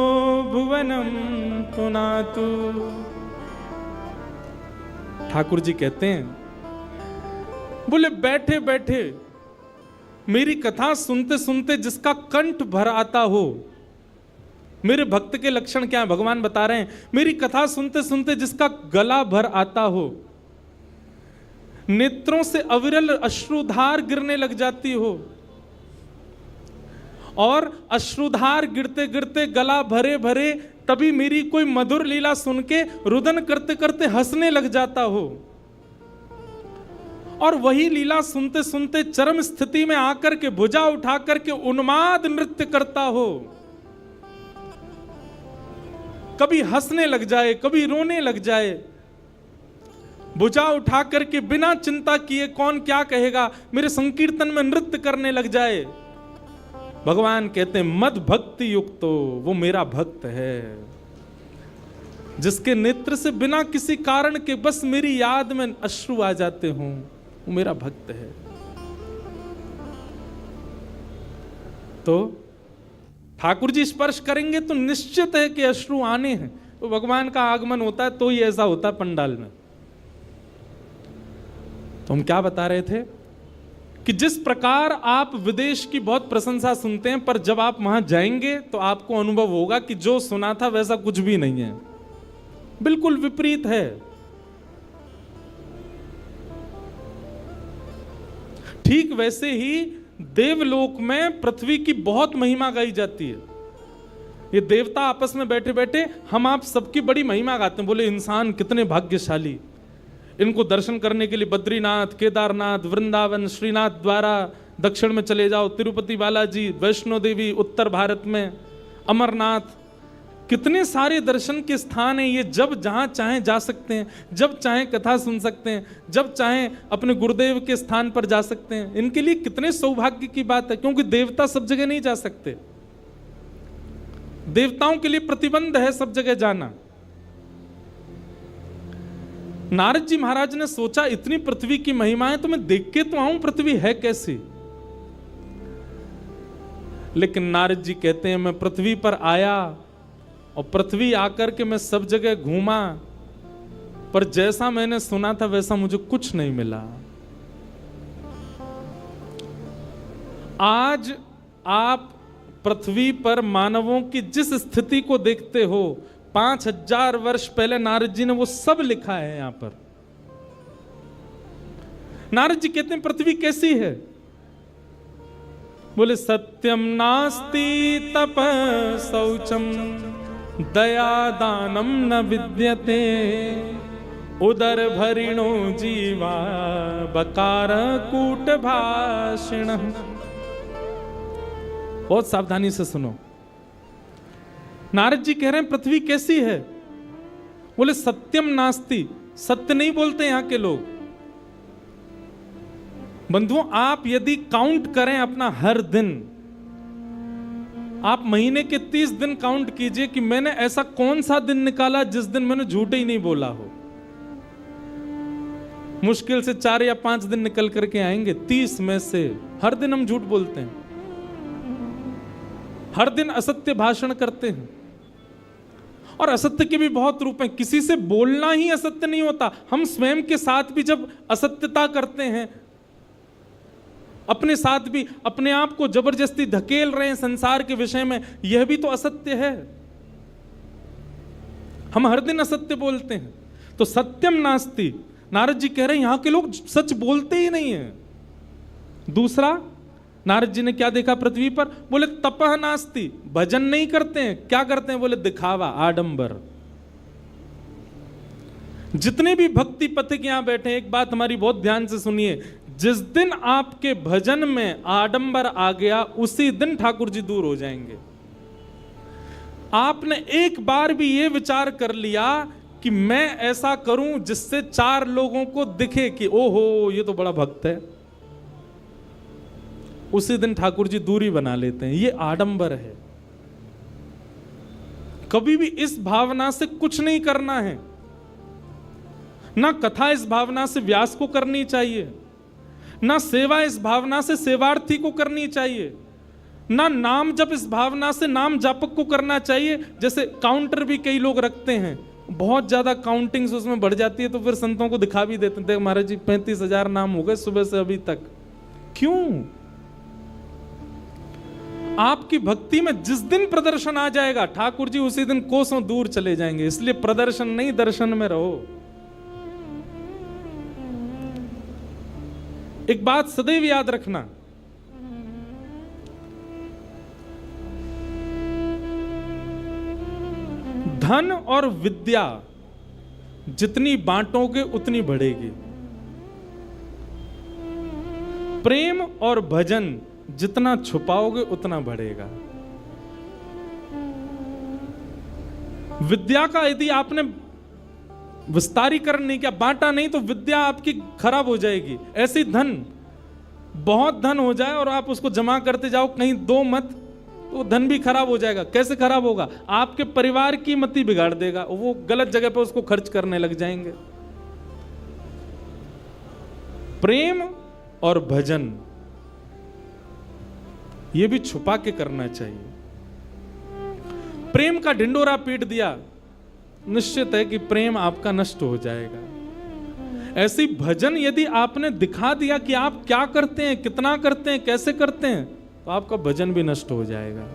भुवनम पुनातु। ठाकुर जी कहते हैं, बोले बैठे बैठे मेरी कथा सुनते सुनते जिसका कंठ भर आता हो, मेरे भक्त के लक्षण क्या है भगवान बता रहे हैं। मेरी कथा सुनते सुनते जिसका गला भर आता हो, नेत्रों से अविरल अश्रुधार गिरने लग जाती हो, और अश्रुधार गिरते गिरते गला भरे भरे तभी मेरी कोई मधुर लीला सुन के रुदन करते करते हंसने लग जाता हो, और वही लीला सुनते सुनते चरम स्थिति में आकर के भुजा उठा करके उन्माद नृत्य करता हो, कभी हंसने लग जाए कभी रोने लग जाए, भुजा उठा करके बिना चिंता किए कौन क्या कहेगा मेरे संकीर्तन में नृत्य करने लग जाए। भगवान कहते हैं मद भक्ति युक्तो, वो मेरा भक्त है, जिसके नेत्र से बिना किसी कारण के बस मेरी याद में अश्रु आ जाते हों, वो मेरा भक्त है। तो ठाकुर जी स्पर्श करेंगे तो निश्चित है कि अश्रु आने हैं, तो भगवान का आगमन होता है तो ही ऐसा होता है पंडाल में। तो हम क्या बता रहे थे कि जिस प्रकार आप विदेश की बहुत प्रशंसा सुनते हैं, पर जब आप वहां जाएंगे तो आपको अनुभव होगा कि जो सुना था वैसा कुछ भी नहीं है, बिल्कुल विपरीत है। ठीक वैसे ही देवलोक में पृथ्वी की बहुत महिमा गाई जाती है। ये देवता आपस में बैठे बैठे हम आप सबकी बड़ी महिमा गाते हैं, बोले इंसान कितने भाग्यशाली, इनको दर्शन करने के लिए बद्रीनाथ, केदारनाथ, वृंदावन, श्रीनाथ द्वारा दक्षिण में चले जाओ, तिरुपति बालाजी, वैष्णो देवी उत्तर भारत में, अमरनाथ, कितने सारे दर्शन के स्थान हैं। ये जब जहां चाहें जा सकते हैं, जब चाहें कथा सुन सकते हैं, जब चाहें अपने गुरुदेव के स्थान पर जा सकते हैं। इनके लिए कितने सौभाग्य की बात है, क्योंकि देवता सब जगह नहीं जा सकते, देवताओं के लिए प्रतिबंध है सब जगह जाना। नारद जी महाराज ने सोचा इतनी पृथ्वी की महिमाएं तो मैं देख के तो आऊं पृथ्वी है कैसी। लेकिन नारद जी कहते हैं मैं पृथ्वी पर आया और पृथ्वी आकर के मैं सब जगह घूमा, पर जैसा मैंने सुना था वैसा मुझे कुछ नहीं मिला। आज आप पृथ्वी पर मानवों की जिस स्थिति को देखते हो, 5000 वर्ष पहले नारद जी ने वो सब लिखा है यहां पर। नारद जी कहते हैं पृथ्वी कैसी है, बोले सत्यम नास्ति तप शौचम दया दानम न विद्यते उदर भरिणो जीवा बकार कूट भाषिण। बहुत सावधानी से सुनो, नारद जी कह रहे हैं पृथ्वी कैसी है, बोले सत्यम नास्ति, सत्य नहीं बोलते यहां के लोग। बंधुओं आप यदि काउंट करें अपना हर दिन, आप महीने के 30 दिन काउंट कीजिए कि मैंने ऐसा कौन सा दिन निकाला जिस दिन मैंने झूठ ही नहीं बोला हो। मुश्किल से 4 या 5 दिन निकल करके आएंगे 30 में से। हर दिन हम झूठ बोलते हैं, हर दिन असत्य भाषण करते हैं, और असत्य के भी बहुत रूप हैं। किसी से बोलना ही असत्य नहीं होता, हम स्वयं के साथ भी जब असत्यता करते हैं अपने साथ भी अपने आप को जबरदस्ती धकेल रहे हैं संसार के विषय में, यह भी तो असत्य है। हम हर दिन असत्य बोलते हैं, तो सत्यम नास्ति, नारद जी कह रहे हैं यहां के लोग सच बोलते ही नहीं है। दूसरा, नारद जी ने क्या देखा पृथ्वी पर? बोले तपह नास्ति, भजन नहीं करते हैं। क्या करते हैं? बोले दिखावा, आडंबर। जितने भी भक्ति पथिक यहां बैठे हैं, एक बात हमारी बहुत ध्यान से सुनिए, जिस दिन आपके भजन में आडंबर आ गया, उसी दिन ठाकुर जी दूर हो जाएंगे। आपने एक बार भी यह विचार कर लिया कि मैं ऐसा करूं जिससे 4 लोगों को दिखे कि ओहो ये तो बड़ा भक्त है, उसी दिन ठाकुर जी दूरी बना लेते हैं। ये आडंबर है। कभी भी इस भावना से कुछ नहीं करना है। ना कथा इस भावना से व्यास को करनी चाहिए, ना सेवा इस भावना से सेवार्थी को करनी चाहिए, ना नाम जप इस भावना से नाम जापक को करना चाहिए। जैसे काउंटर भी कई लोग रखते हैं, बहुत ज्यादा काउंटिंग्स उसमें बढ़ जाती है, तो फिर संतों को दिखा भी देते हैं, महाराज जी 35,000 नाम हो गए सुबह से अभी तक। क्यों? आपकी भक्ति में जिस दिन प्रदर्शन आ जाएगा, ठाकुर जी उसी दिन कोसों दूर चले जाएंगे। इसलिए प्रदर्शन नहीं, दर्शन में रहो। एक बात सदैव याद रखना, धन और विद्या जितनी बांटोगे उतनी बढ़ेगी। प्रेम और भजन जितना छुपाओगे उतना बढ़ेगा। विद्या का यदि आपने विस्तारीकरण नहीं किया, बांटा नहीं, तो विद्या आपकी खराब हो जाएगी। ऐसी धन, बहुत धन हो जाए और आप उसको जमा करते जाओ, कहीं दो मत, तो धन भी खराब हो जाएगा। कैसे खराब होगा? आपके परिवार की मति बिगाड़ देगा, वो गलत जगह पे उसको खर्च करने लग जाएंगे। प्रेम और भजन ये भी छुपा के करना चाहिए। प्रेम का ढिंडोरा पीट दिया, निश्चित है कि प्रेम आपका नष्ट हो जाएगा। ऐसी भजन यदि आपने दिखा दिया कि आप क्या करते हैं, कितना करते हैं, कैसे करते हैं, तो आपका भजन भी नष्ट हो जाएगा।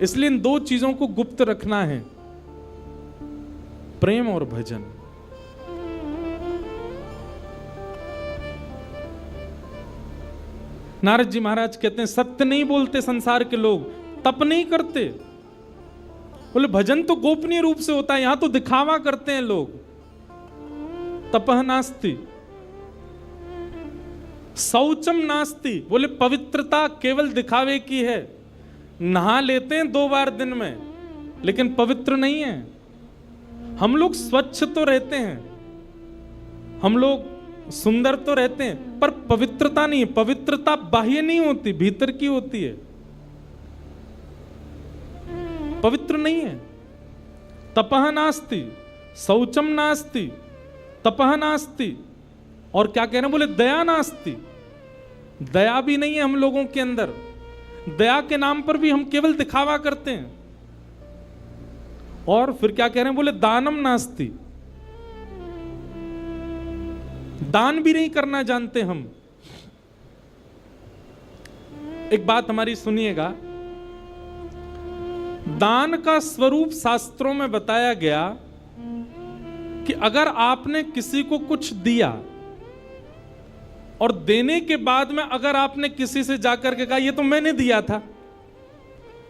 इसलिए इन 2 चीजों को गुप्त रखना है, प्रेम और भजन। नारद जी महाराज कहते हैं सत्य नहीं बोलते संसार के लोग, तप नहीं करते। बोले भजन तो गोपनीय रूप से होता है, यहां तो दिखावा करते हैं लोग। तपह नास्ति, शौचम नास्ति, बोले पवित्रता केवल दिखावे की है। नहा लेते हैं 2 बार दिन में, लेकिन पवित्र नहीं है। हम लोग स्वच्छ तो रहते हैं, हम लोग सुंदर तो रहते हैं, पर पवित्रता नहीं है। पवित्रता बाह्य नहीं होती, भीतर की होती है। पवित्र नहीं है। तपह नास्ति, शौचम नास्ति, तपह नास्ति, और क्या कह रहे हैं? बोले दया नास्ति, दया भी नहीं है हम लोगों के अंदर। दया के नाम पर भी हम केवल दिखावा करते हैं। और फिर क्या कह रहे हैं? बोले दानम नास्ति, दान भी नहीं करना जानते हम। एक बात हमारी सुनिएगा, दान का स्वरूप शास्त्रों में बताया गया कि अगर आपने किसी को कुछ दिया और देने के बाद में अगर आपने किसी से जाकर के कहा ये तो मैंने दिया था,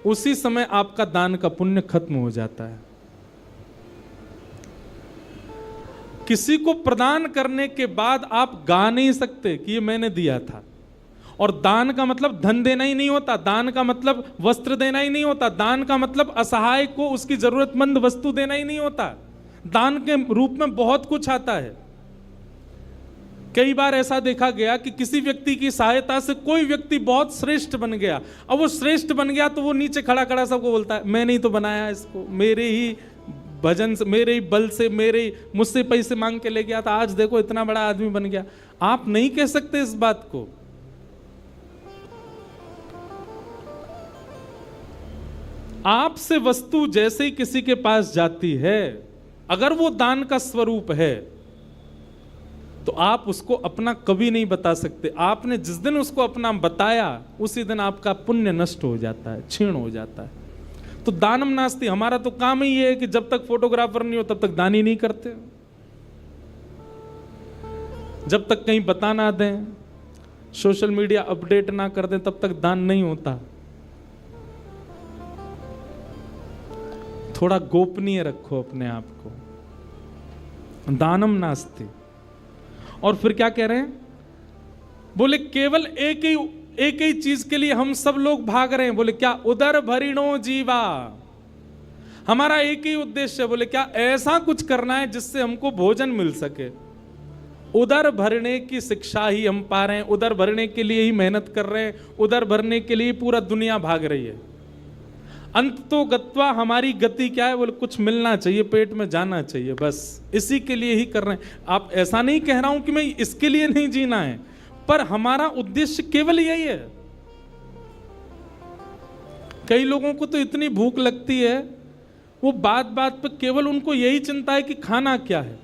उसी समय आपका दान का पुण्य खत्म हो जाता है। किसी को प्रदान करने के बाद आप गा नहीं सकते कि ये मैंने दिया था। और दान का मतलब धन देना ही नहीं होता, दान का मतलब वस्त्र देना ही नहीं होता, दान का मतलब असहाय को उसकी जरूरतमंद वस्तु देना ही नहीं होता। दान के रूप में बहुत कुछ आता है। कई बार ऐसा देखा गया कि किसी व्यक्ति की सहायता से कोई व्यक्ति बहुत श्रेष्ठ बन गया। अब वो श्रेष्ठ बन गया तो वो नीचे खड़ा खड़ा सबको बोलता है मैंने ही तो बनाया इसको, मेरे ही भजन से, मेरे ही बल से, मेरे ही, मुझसे पैसे मांग के ले गया था, आज देखो इतना बड़ा आदमी बन गया। आप नहीं कह सकते इस बात को। आपसे वस्तु जैसे ही किसी के पास जाती है, अगर वो दान का स्वरूप है तो आप उसको अपना कभी नहीं बता सकते। आपने जिस दिन उसको अपना बताया उसी दिन आपका पुण्य नष्ट हो जाता है, क्षीण हो जाता है। तो दानम नास्ति, हमारा तो काम ही है कि जब तक फोटोग्राफर नहीं हो तब तक दान ही नहीं करते। जब तक कहीं बता ना दें, सोशल मीडिया अपडेट ना कर दें, तब तक दान नहीं होता। थोड़ा गोपनीय रखो अपने आप को। दानम नास्ति। और फिर क्या कह रहे हैं? बोले केवल एक ही चीज के लिए हम सब लोग भाग रहे हैं। बोले क्या? उदर भरिणो जीवा। हमारा एक ही उद्देश्य है। बोले क्या? ऐसा कुछ करना है जिससे हमको भोजन मिल सके। उदर भरने की शिक्षा ही हम पा रहे हैं, उदर भरने के लिए ही मेहनत कर रहे हैं, उदर भरने के लिए पूरा दुनिया भाग रही है। अंत तो गत्वा, हमारी गति क्या है? बोले कुछ मिलना चाहिए, पेट में जाना चाहिए, बस इसी के लिए ही कर रहे हैं। आप ऐसा नहीं कह रहा हूं कि मैं इसके लिए नहीं जीना है, पर हमारा उद्देश्य केवल यही है। कई लोगों को तो इतनी भूख लगती है, वो बात बात पे केवल उनको यही चिंता है कि खाना क्या है।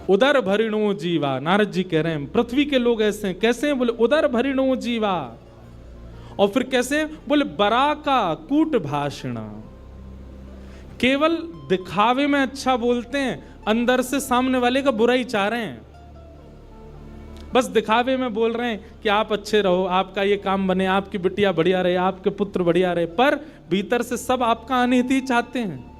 उदर भरिणो जीवा। नारद जी कह रहे हैं पृथ्वी के लोग ऐसे हैं। कैसे हैं? बोले उदर भरिणो जीवा। और फिर कैसे? बोले बरा का कूट भाषण। केवल दिखावे में अच्छा बोलते हैं, अंदर से सामने वाले का बुरा ही चाह रहे हैं। बस दिखावे में बोल रहे हैं कि आप अच्छे रहो, आपका ये काम बने, आपकी बिटिया बढ़िया रहे, आपके पुत्र बढ़िया रहे, पर भीतर से सब आपका अनिहित ही चाहते हैं।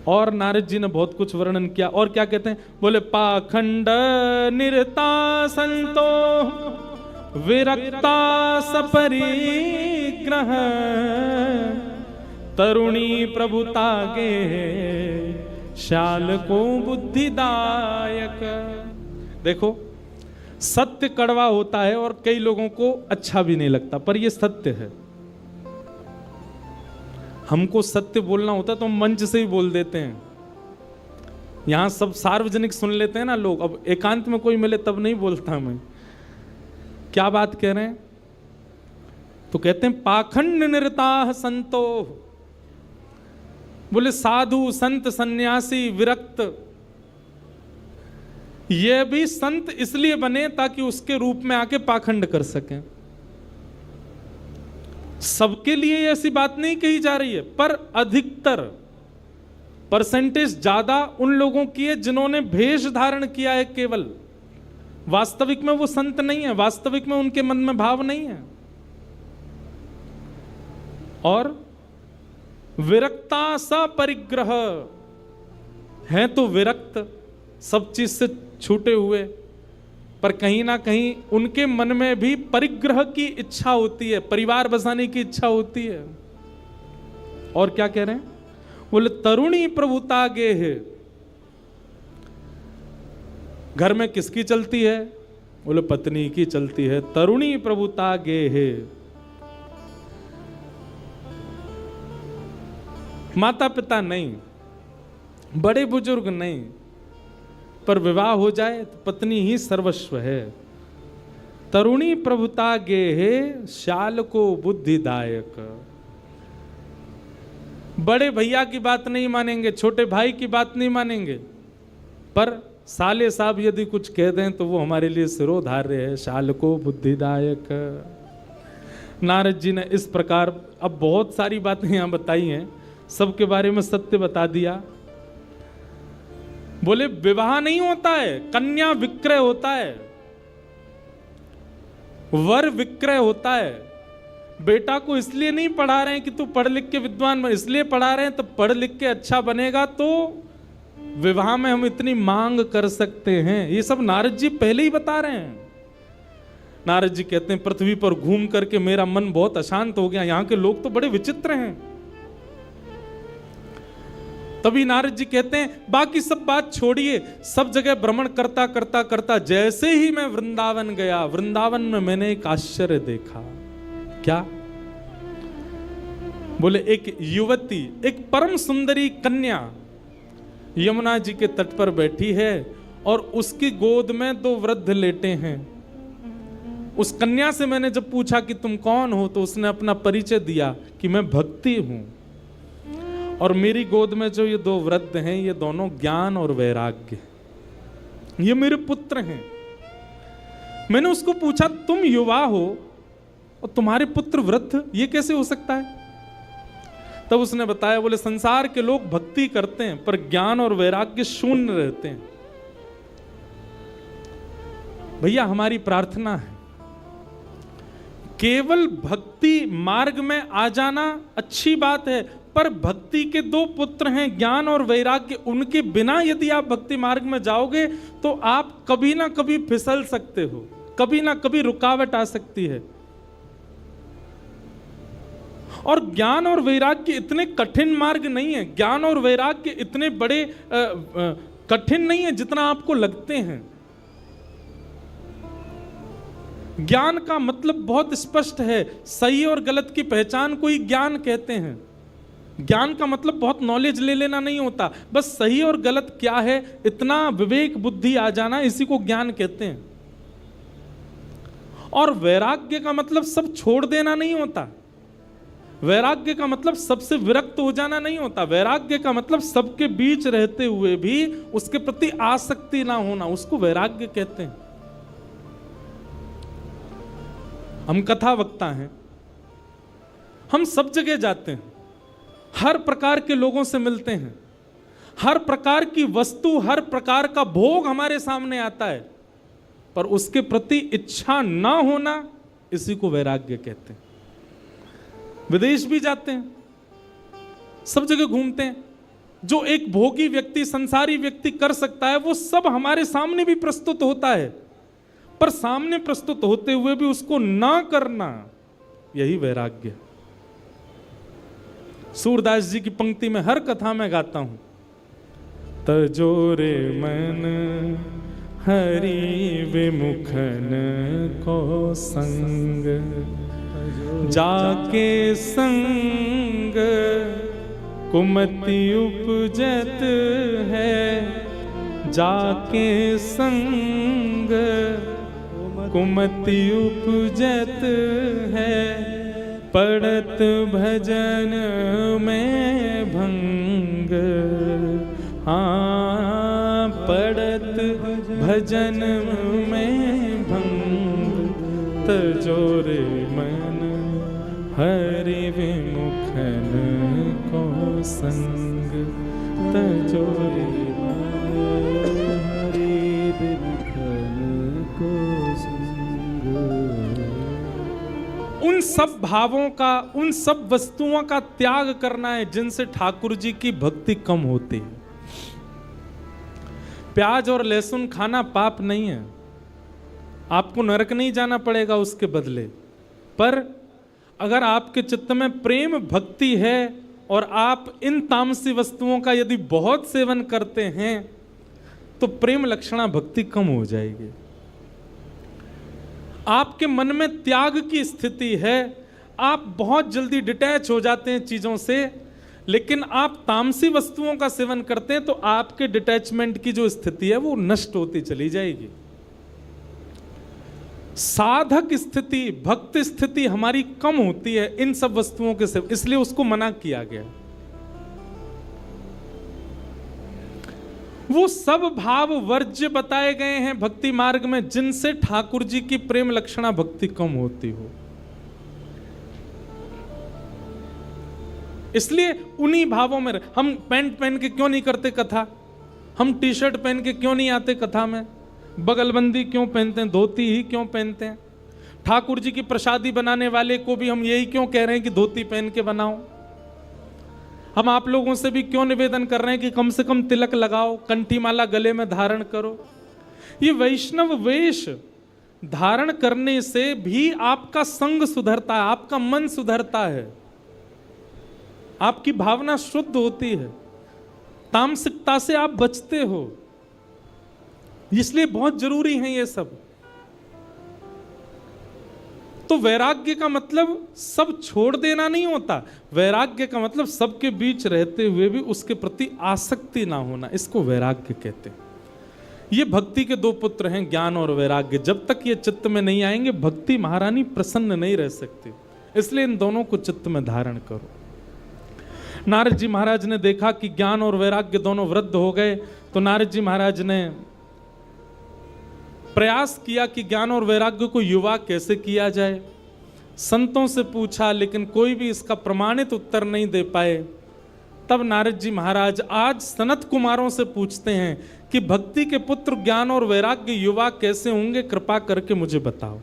और नारद जी ने बहुत कुछ वर्णन किया। और क्या कहते हैं? बोले पाखंड निरता संतो विरक्ता सपरिग्रह तरुणी प्रभुता गे शाल को बुद्धिदायक। देखो, सत्य कड़वा होता है और कई लोगों को अच्छा भी नहीं लगता, पर यह सत्य है। हमको सत्य बोलना होता तो हम मंच से ही बोल देते हैं। यहां सब सार्वजनिक सुन लेते हैं ना लोग। अब एकांत में कोई मिले तब नहीं बोलता मैं। क्या बात कह रहे हैं? तो कहते हैं पाखंड निरताः संतो। बोले साधु संत सन्यासी विरक्त, ये भी संत इसलिए बने ताकि उसके रूप में आके पाखंड कर सकें। सबके लिए ऐसी बात नहीं कही जा रही है, पर अधिकतर परसेंटेज ज्यादा उन लोगों की है जिन्होंने भेष धारण किया है केवल। वास्तविक में वो संत नहीं है, वास्तविक में उनके मन में भाव नहीं है। और विरक्ता सा परिग्रह है, तो विरक्त, सब चीज से छूटे हुए, पर कहीं ना कहीं उनके मन में भी परिग्रह की इच्छा होती है, परिवार बसाने की इच्छा होती है। और क्या कह रहे हैं? बोले तरुणी प्रभुता गे है। घर में किसकी चलती है? बोले पत्नी की चलती है। तरुणी प्रभुता गे है। माता पिता नहीं, बड़े बुजुर्ग नहीं, पर विवाह हो जाए तो पत्नी ही सर्वस्व है। तरुणी प्रभुता गे है शाल को बुद्धिदायक। बड़े भैया की बात नहीं मानेंगे, छोटे भाई की बात नहीं मानेंगे, पर साले साहब यदि कुछ कह दें तो वो हमारे लिए सिरोधार्य है। शाल को बुद्धिदायक। नारद जी ने इस प्रकार अब बहुत सारी बातें यहां बताई हैं, सबके बारे में सत्य बता दिया। बोले विवाह नहीं होता है, कन्या विक्रय होता है, वर विक्रय होता है। बेटा को इसलिए नहीं पढ़ा रहे हैं कि तू पढ़ लिख के विद्वान बन, इसलिए पढ़ा रहे हैं तो पढ़ लिख के अच्छा बनेगा तो विवाह में हम इतनी मांग कर सकते हैं। ये सब नारद जी पहले ही बता रहे हैं। नारद जी कहते हैं पृथ्वी पर घूम करके मेरा मन बहुत अशांत हो गया, यहां के लोग तो बड़े विचित्र हैं। तभी नारद जी कहते हैं बाकी सब बात छोड़िए, सब जगह भ्रमण करता करता करता जैसे ही मैं वृंदावन गया, वृंदावन में मैंने एक आश्चर्य देखा। क्या? बोले एक युवती, एक परम सुंदरी कन्या यमुना जी के तट पर बैठी है और उसकी गोद में दो वृद्ध लेटे हैं। उस कन्या से मैंने जब पूछा कि तुम कौन हो, तो उसने अपना परिचय दिया कि मैं भक्ति हूं, और मेरी गोद में जो ये दो वृद्ध हैं, ये दोनों ज्ञान और वैराग्य, ये मेरे पुत्र हैं। मैंने उसको पूछा, तुम युवा हो और तुम्हारे पुत्र वृद्ध, ये कैसे हो सकता है? तब उसने बताया, बोले संसार के लोग भक्ति करते हैं पर ज्ञान और वैराग्य शून्य रहते हैं। भैया हमारी प्रार्थना है, केवल भक्ति मार्ग में आ जाना अच्छी बात है, पर भक्ति के दो पुत्र हैं, ज्ञान और वैराग्य, उनके बिना यदि आप भक्ति मार्ग में जाओगे तो आप कभी ना कभी फिसल सकते हो, कभी ना कभी रुकावट आ सकती है। और ज्ञान और वैराग्य इतने कठिन मार्ग नहीं है, ज्ञान और वैराग्य इतने बड़े कठिन नहीं है जितना आपको लगते हैं। ज्ञान का मतलब बहुत स्पष्ट है, सही और गलत की पहचान को ही ज्ञान कहते हैं। ज्ञान का मतलब बहुत नॉलेज ले लेना नहीं होता, बस सही और गलत क्या है इतना विवेक बुद्धि आ जाना, इसी को ज्ञान कहते हैं। और वैराग्य का मतलब सब छोड़ देना नहीं होता, वैराग्य का मतलब सबसे विरक्त हो जाना नहीं होता, वैराग्य का मतलब सबके बीच रहते हुए भी उसके प्रति आसक्ति ना होना, उसको वैराग्य कहते हैं। हम कथा वक्ता हैं, हम सब जगह जाते हैं, हर प्रकार के लोगों से मिलते हैं, हर प्रकार की वस्तु, हर प्रकार का भोग हमारे सामने आता है, पर उसके प्रति इच्छा ना होना, इसी को वैराग्य कहते हैं। विदेश भी जाते हैं, सब जगह घूमते हैं, जो एक भोगी व्यक्ति, संसारी व्यक्ति कर सकता है वो सब हमारे सामने भी प्रस्तुत होता है, पर सामने प्रस्तुत होते हुए भी उसको ना करना, यही वैराग्य। सूरदास जी की पंक्ति में हर कथा में गाता हूं, तजोरे मन हरि विमुखन को संग, जाके संग कुमति उपजत है, जाके संग कुमति उपजत है, पड़त भजन में भंग, हाँ पड़त भजन में भंग, तजोरे मन हरि विमुखन को संग, तजोरे हरि विमुखन को संग। उन सब भावों का, उन सब वस्तुओं का त्याग करना है जिनसे ठाकुर जी की भक्ति कम होती है। प्याज और लहसुन खाना पाप नहीं है, आपको नरक नहीं जाना पड़ेगा उसके बदले, पर अगर आपके चित्त में प्रेम भक्ति है और आप इन तामसी वस्तुओं का यदि बहुत सेवन करते हैं तो प्रेम लक्षणा भक्ति कम हो जाएगी। आपके मन में त्याग की स्थिति है, आप बहुत जल्दी डिटैच हो जाते हैं चीजों से, लेकिन आप तामसी वस्तुओं का सेवन करते हैं तो आपके डिटैचमेंट की जो स्थिति है वो नष्ट होती चली जाएगी। साधक स्थिति, भक्त स्थिति हमारी कम होती है इन सब वस्तुओं के सेवन, इसलिए उसको मना किया गया। वो सब भाव वर्ज्य बताए गए हैं भक्ति मार्ग में जिनसे ठाकुर जी की प्रेम लक्षणा भक्ति कम होती हो। इसलिए उन्हीं भावों में हम पैंट पहन के क्यों नहीं करते कथा, हम टी शर्ट पहन के क्यों नहीं आते कथा में, बगलबंदी क्यों पहनते हैं, धोती ही क्यों पहनते हैं। ठाकुर जी की प्रसादी बनाने वाले को भी हम यही क्यों कह रहे हैं कि धोती पहन के बनाओ। हम आप लोगों से भी क्यों निवेदन कर रहे हैं कि कम से कम तिलक लगाओ, कंठी माला गले में धारण करो। ये वैष्णव वेश धारण करने से भी आपका संग सुधरता है, आपका मन सुधरता है, आपकी भावना शुद्ध होती है, तामसिकता से आप बचते हो। इसलिए बहुत जरूरी है ये सब। तो वैराग्य का मतलब सब छोड़ देना नहीं होता, वैराग्य का मतलब सबके बीच रहते हुए भी उसके प्रति आसक्ति ना होना, इसको वैराग्य कहते हैं। ये भक्ति के दो पुत्र हैं, ज्ञान और वैराग्य। जब तक ये चित्त में नहीं आएंगे, भक्ति महारानी प्रसन्न नहीं रह सकती। इसलिए इन दोनों को चित्त में धारण करो। नारद जी महाराज ने देखा कि ज्ञान और वैराग्य दोनों वृद्ध हो गए, तो नारद जी महाराज ने प्रयास किया कि ज्ञान और वैराग्य को युवा कैसे किया जाए। संतों से पूछा, लेकिन कोई भी इसका प्रमाणित उत्तर नहीं दे पाए। तब नारद जी महाराज आज सनत कुमारों से पूछते हैं कि भक्ति के पुत्र ज्ञान और वैराग्य युवा कैसे होंगे, कृपा करके मुझे बताओ।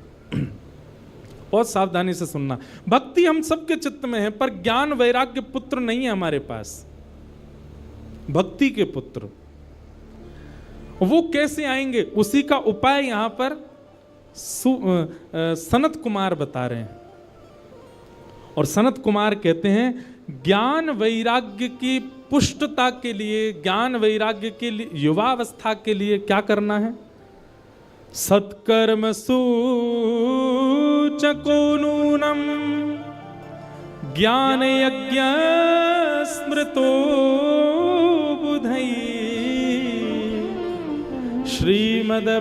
बहुत सावधानी से सुनना। भक्ति हम सबके चित्त में है, पर ज्ञान वैराग्य पुत्र नहीं है हमारे पास। भक्ति के पुत्र वो कैसे आएंगे, उसी का उपाय यहां पर सनत कुमार बता रहे हैं। और सनत कुमार कहते हैं ज्ञान वैराग्य की पुष्टता के लिए, ज्ञान वैराग्य के लिए, युवावस्था के लिए क्या करना है? सत्कर्म सूचको नूनम ज्ञान यज्ञ स्मृतो बुधई श्रीमद्भागवतालाप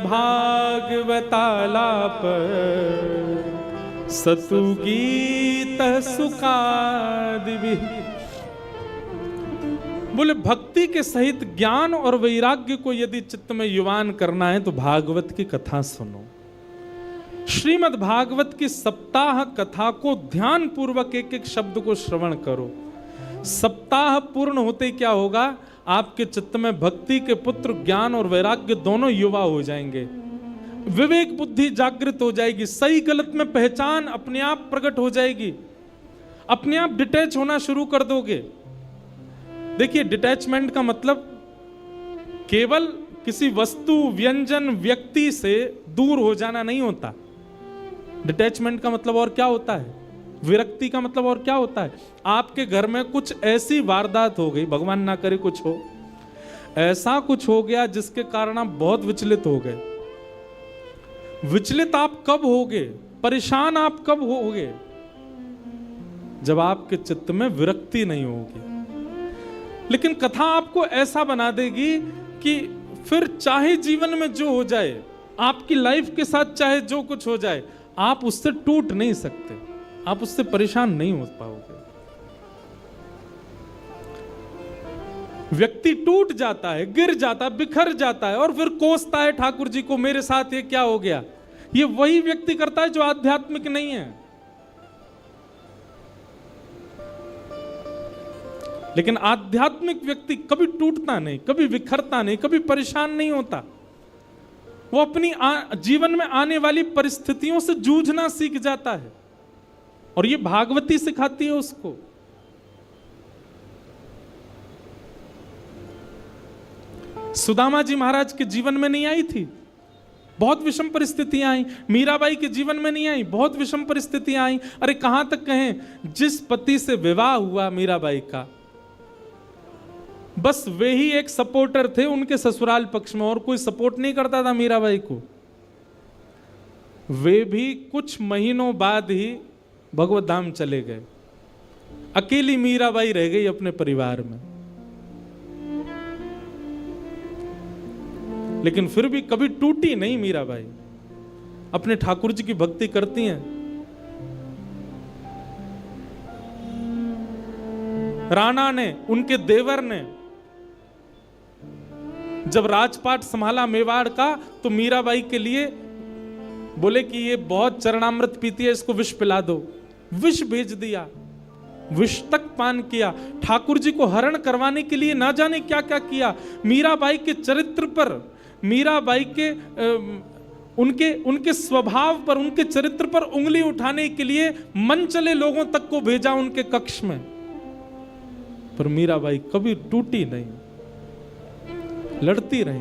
सतु गीत सुखादिभि। बोले भक्ति के सहित ज्ञान और वैराग्य को यदि चित्त में युवान करना है तो भागवत की कथा सुनो। श्रीमद् भागवत की सप्ताह कथा को ध्यान पूर्वक एक एक शब्द को श्रवण करो। सप्ताह पूर्ण होते क्या होगा? आपके चित्त में भक्ति के पुत्र ज्ञान और वैराग्य दोनों युवा हो जाएंगे। विवेक बुद्धि जागृत हो जाएगी, सही गलत में पहचान अपने आप प्रकट हो जाएगी, अपने आप डिटैच होना शुरू कर दोगे। देखिए, डिटैचमेंट का मतलब केवल किसी वस्तु, व्यंजन, व्यक्ति से दूर हो जाना नहीं होता। डिटैचमेंट का मतलब और क्या होता है? विरक्ति का मतलब और क्या होता है? आपके घर में कुछ ऐसी वारदात हो गई, भगवान ना करे कुछ हो, ऐसा कुछ हो गया जिसके कारण आप बहुत विचलित हो गए। विचलित आप कब होगे? परेशान आप कब होगे? जब आपके चित्त में विरक्ति नहीं होगी। लेकिन कथा आपको ऐसा बना देगी कि फिर चाहे जीवन में जो हो जाए, आपकी लाइफ के साथ चाहे जो कुछ हो जाए, आप उससे टूट नहीं सकते, आप उससे परेशान नहीं हो पाओगे। व्यक्ति टूट जाता है, गिर जाता है, बिखर जाता है और फिर कोसता है ठाकुर जी को, मेरे साथ ये क्या हो गया। ये वही व्यक्ति करता है जो आध्यात्मिक नहीं है। लेकिन आध्यात्मिक व्यक्ति कभी टूटता नहीं, कभी बिखरता नहीं, कभी परेशान नहीं होता। वो अपनी जीवन में आने वाली परिस्थितियों से जूझना सीख जाता है, और ये भागवती सिखाती है उसको। सुदामा जी महाराज के जीवन में नहीं आई थी, बहुत विषम परिस्थितियां आई। मीराबाई के जीवन में नहीं आई, बहुत विषम परिस्थितियां आई। अरे कहां तक कहें, जिस पति से विवाह हुआ मीराबाई का, बस वे ही एक सपोर्टर थे उनके ससुराल पक्ष में, और कोई सपोर्ट नहीं करता था मीराबाई को। वे भी कुछ महीनों बाद ही भगवत धाम चले गए। अकेली मीराबाई रह गई अपने परिवार में। लेकिन फिर भी कभी टूटी नहीं मीराबाई, अपने ठाकुर जी की भक्ति करती हैं। राणा ने, उनके देवर ने जब राजपाट संभाला मेवाड़ का, तो मीराबाई के लिए बोले कि ये बहुत चरणामृत पीती है, इसको विष पिला दो। विष भेज दिया, विष तक पान किया। ठाकुर जी को हरण करवाने के लिए ना जाने क्या क्या किया। मीराबाई के चरित्र पर, मीराबाई के उनके स्वभाव पर, उनके चरित्र पर उंगली उठाने के लिए मन चले लोगों तक को भेजा उनके कक्ष में, पर मीराबाई कभी टूटी नहीं, लड़ती रही,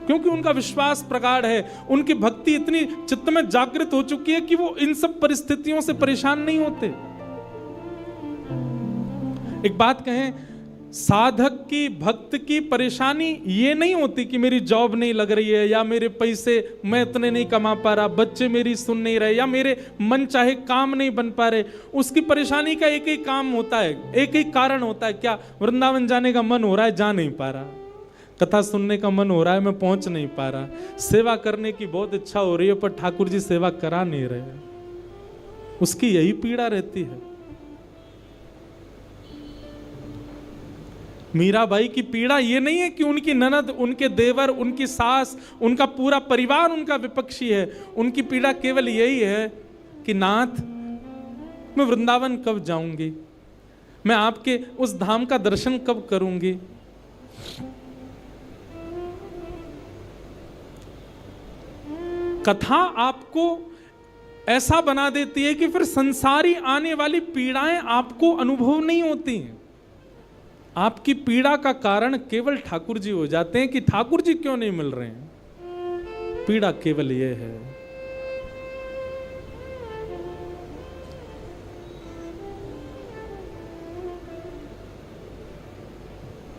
क्योंकि उनका विश्वास प्रगाढ़ है। उनकी भक्ति इतनी चित्त में जागृत हो चुकी है कि वो इन सब परिस्थितियों से परेशान नहीं होते। एक बात कहें, साधक की, भक्त की परेशानी ये नहीं होती कि मेरी जॉब नहीं लग रही है, या मेरे पैसे मैं इतने नहीं कमा पा रहा, बच्चे मेरी सुन नहीं रहे, या मेरे मन चाहे काम नहीं बन पा रहे। उसकी परेशानी का एक ही काम होता है, एक ही कारण होता है, क्या? वृंदावन जाने का मन हो रहा है, जा नहीं पा रहा। कथा सुनने का मन हो रहा है, मैं पहुंच नहीं पा रहा, सेवा करने की बहुत इच्छा हो रही है पर ठाकुर जी सेवा करा नहीं रहे, उसकी यही पीड़ा रहती है। मीराबाई की पीड़ा ये नहीं है कि उनकी ननद, उनके देवर, उनकी सास, उनका पूरा परिवार उनका विपक्षी है। उनकी पीड़ा केवल यही है कि नाथ, मैं वृंदावन कब जाऊंगी, मैं आपके उस धाम का दर्शन कब करूंगी। कथा आपको ऐसा बना देती है कि फिर संसारी आने वाली पीड़ाएं आपको अनुभव नहीं होती हैं। आपकी पीड़ा का कारण केवल ठाकुर जी हो जाते हैं कि ठाकुर जी क्यों नहीं मिल रहे हैं। पीड़ा केवल ये है।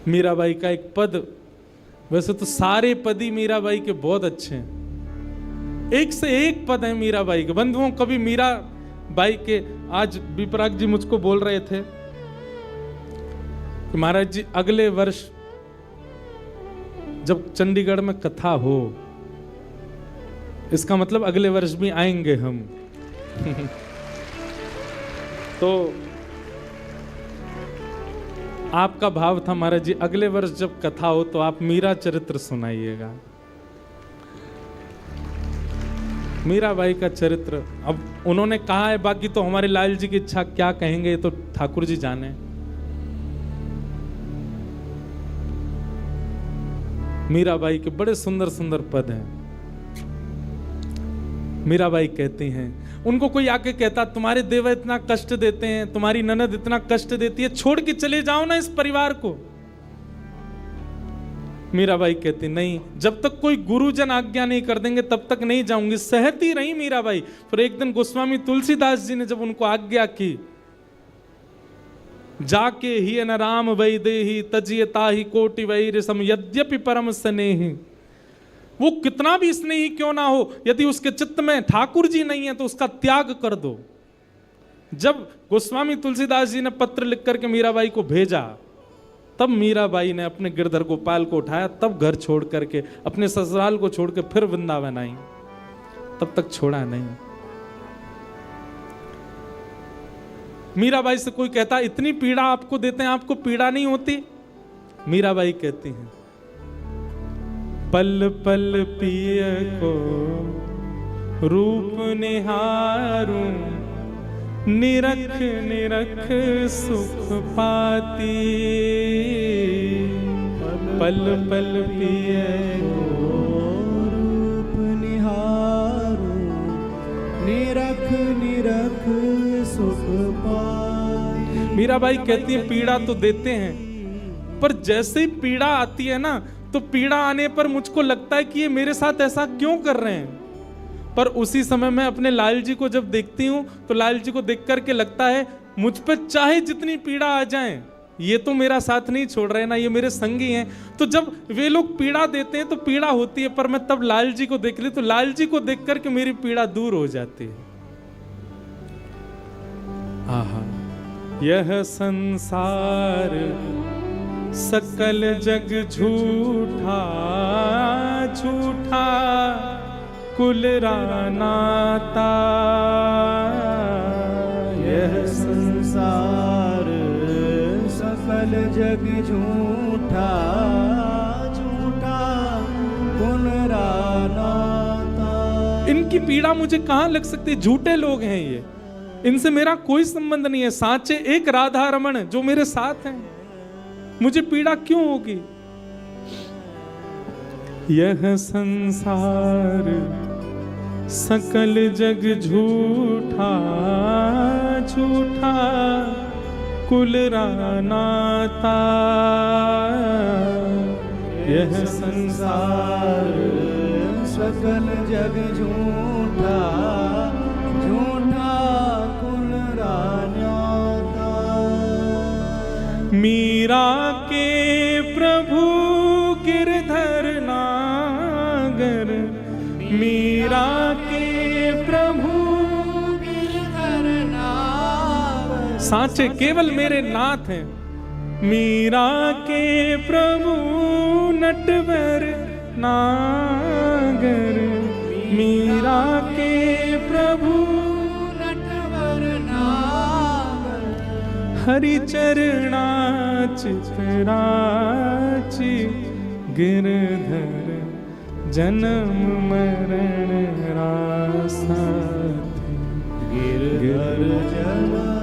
मीराबाई का एक पद, वैसे तो सारे पद ही मीराबाई के बहुत अच्छे हैं, एक से एक पद है मीराबाई के। बंधुओं, कभी मीराबाई के, आज विपराग जी मुझको बोल रहे थे कि महाराज जी अगले वर्ष जब चंडीगढ़ में कथा हो, इसका मतलब अगले वर्ष भी आएंगे हम। तो आपका भाव था महाराज जी अगले वर्ष जब कथा हो तो आप मीरा चरित्र सुनाइएगा। मीराबाई का चरित्र अब उन्होंने कहा है, बाकी तो हमारे लाल जी की इच्छा, क्या कहेंगे ये तो ठाकुर जी जाने। मीराबाई के बड़े सुंदर सुंदर पद हैं। मीराबाई कहती हैं, उनको कोई आके कहता तुम्हारे देवर इतना कष्ट देते हैं, तुम्हारी ननद इतना कष्ट देती है, छोड़ के चले जाओ ना इस परिवार को। मीराबाई कहती नहीं, जब तक कोई गुरुजन आज्ञा नहीं कर देंगे तब तक नहीं जाऊंगी। सहती रही मीराबाई। फिर एक दिन गोस्वामी तुलसीदास जी ने जब उनको आज्ञा की, जाके ही न राम वै देहि तजियता ही कोटि वै रसम यद्यपि परम स्नेहि। वो कितना भी स्नेही क्यों ना हो, यदि उसके चित्त में ठाकुर जी नहीं है तो उसका त्याग कर दो। जब गोस्वामी तुलसीदास जी ने पत्र लिख करके मीराबाई को भेजा, तब मीराबाई ने अपने गिरधर गोपाल को उठाया, तब घर छोड़ करके, अपने ससुराल को छोड़ के फिर वृंदावन आई, तब तक छोड़ा नहीं। मीराबाई से कोई कहता इतनी पीड़ा आपको देते हैं, आपको पीड़ा नहीं होती? मीराबाई कहती हैं, पल पल पिय को रूप निहारूं, निरख निरख सुख पाती। पल पल पिय रूप निहारूं, निरख निरख सुख पाती। मीराबाई कहती है पीड़ा तो देते हैं, पर जैसे ही पीड़ा आती है ना, तो पीड़ा आने पर मुझको लगता है कि ये मेरे साथ ऐसा क्यों कर रहे हैं। पर उसी समय मैं अपने लाल जी को जब देखती हूँ तो लाल जी को देख करके लगता है मुझ पे चाहे जितनी पीड़ा आ जाए, ये तो मेरा साथ नहीं छोड़ रहे ना, ये मेरे संगी हैं। तो जब वे लोग पीड़ा देते हैं तो पीड़ा होती है, पर मैं तब लाल जी को देख ली तो लाल जी को देख करके मेरी पीड़ा दूर हो जाती है। आहा, यह संसार सकल जग झूठा, झूठा कुल रानाता। यह संसार सकल जग झूठा, झूठा कुल रानाता। इनकी पीड़ा मुझे कहां लग सकती है? झूठे लोग हैं ये, इनसे मेरा कोई संबंध नहीं है। साचे एक राधा रमण जो मेरे साथ हैं, मुझे पीड़ा क्यों होगी? यह संसार सकल जग झूठा, झूठा कुल रानाता। यह संसार सकल जग झूठा, झूठा कुल रानाता। मीरा के प्रभु गिरधर नागर, मीरा के प्रभु गिरधर नागर। साचे केवल मेरे नाथ हैं, मीरा के प्रभु नटवर नागर, मीरा के प्रभु नटवर नागर, हरि चरणाच राची गिरधर जन्म मरण रासा गिरधर जन्म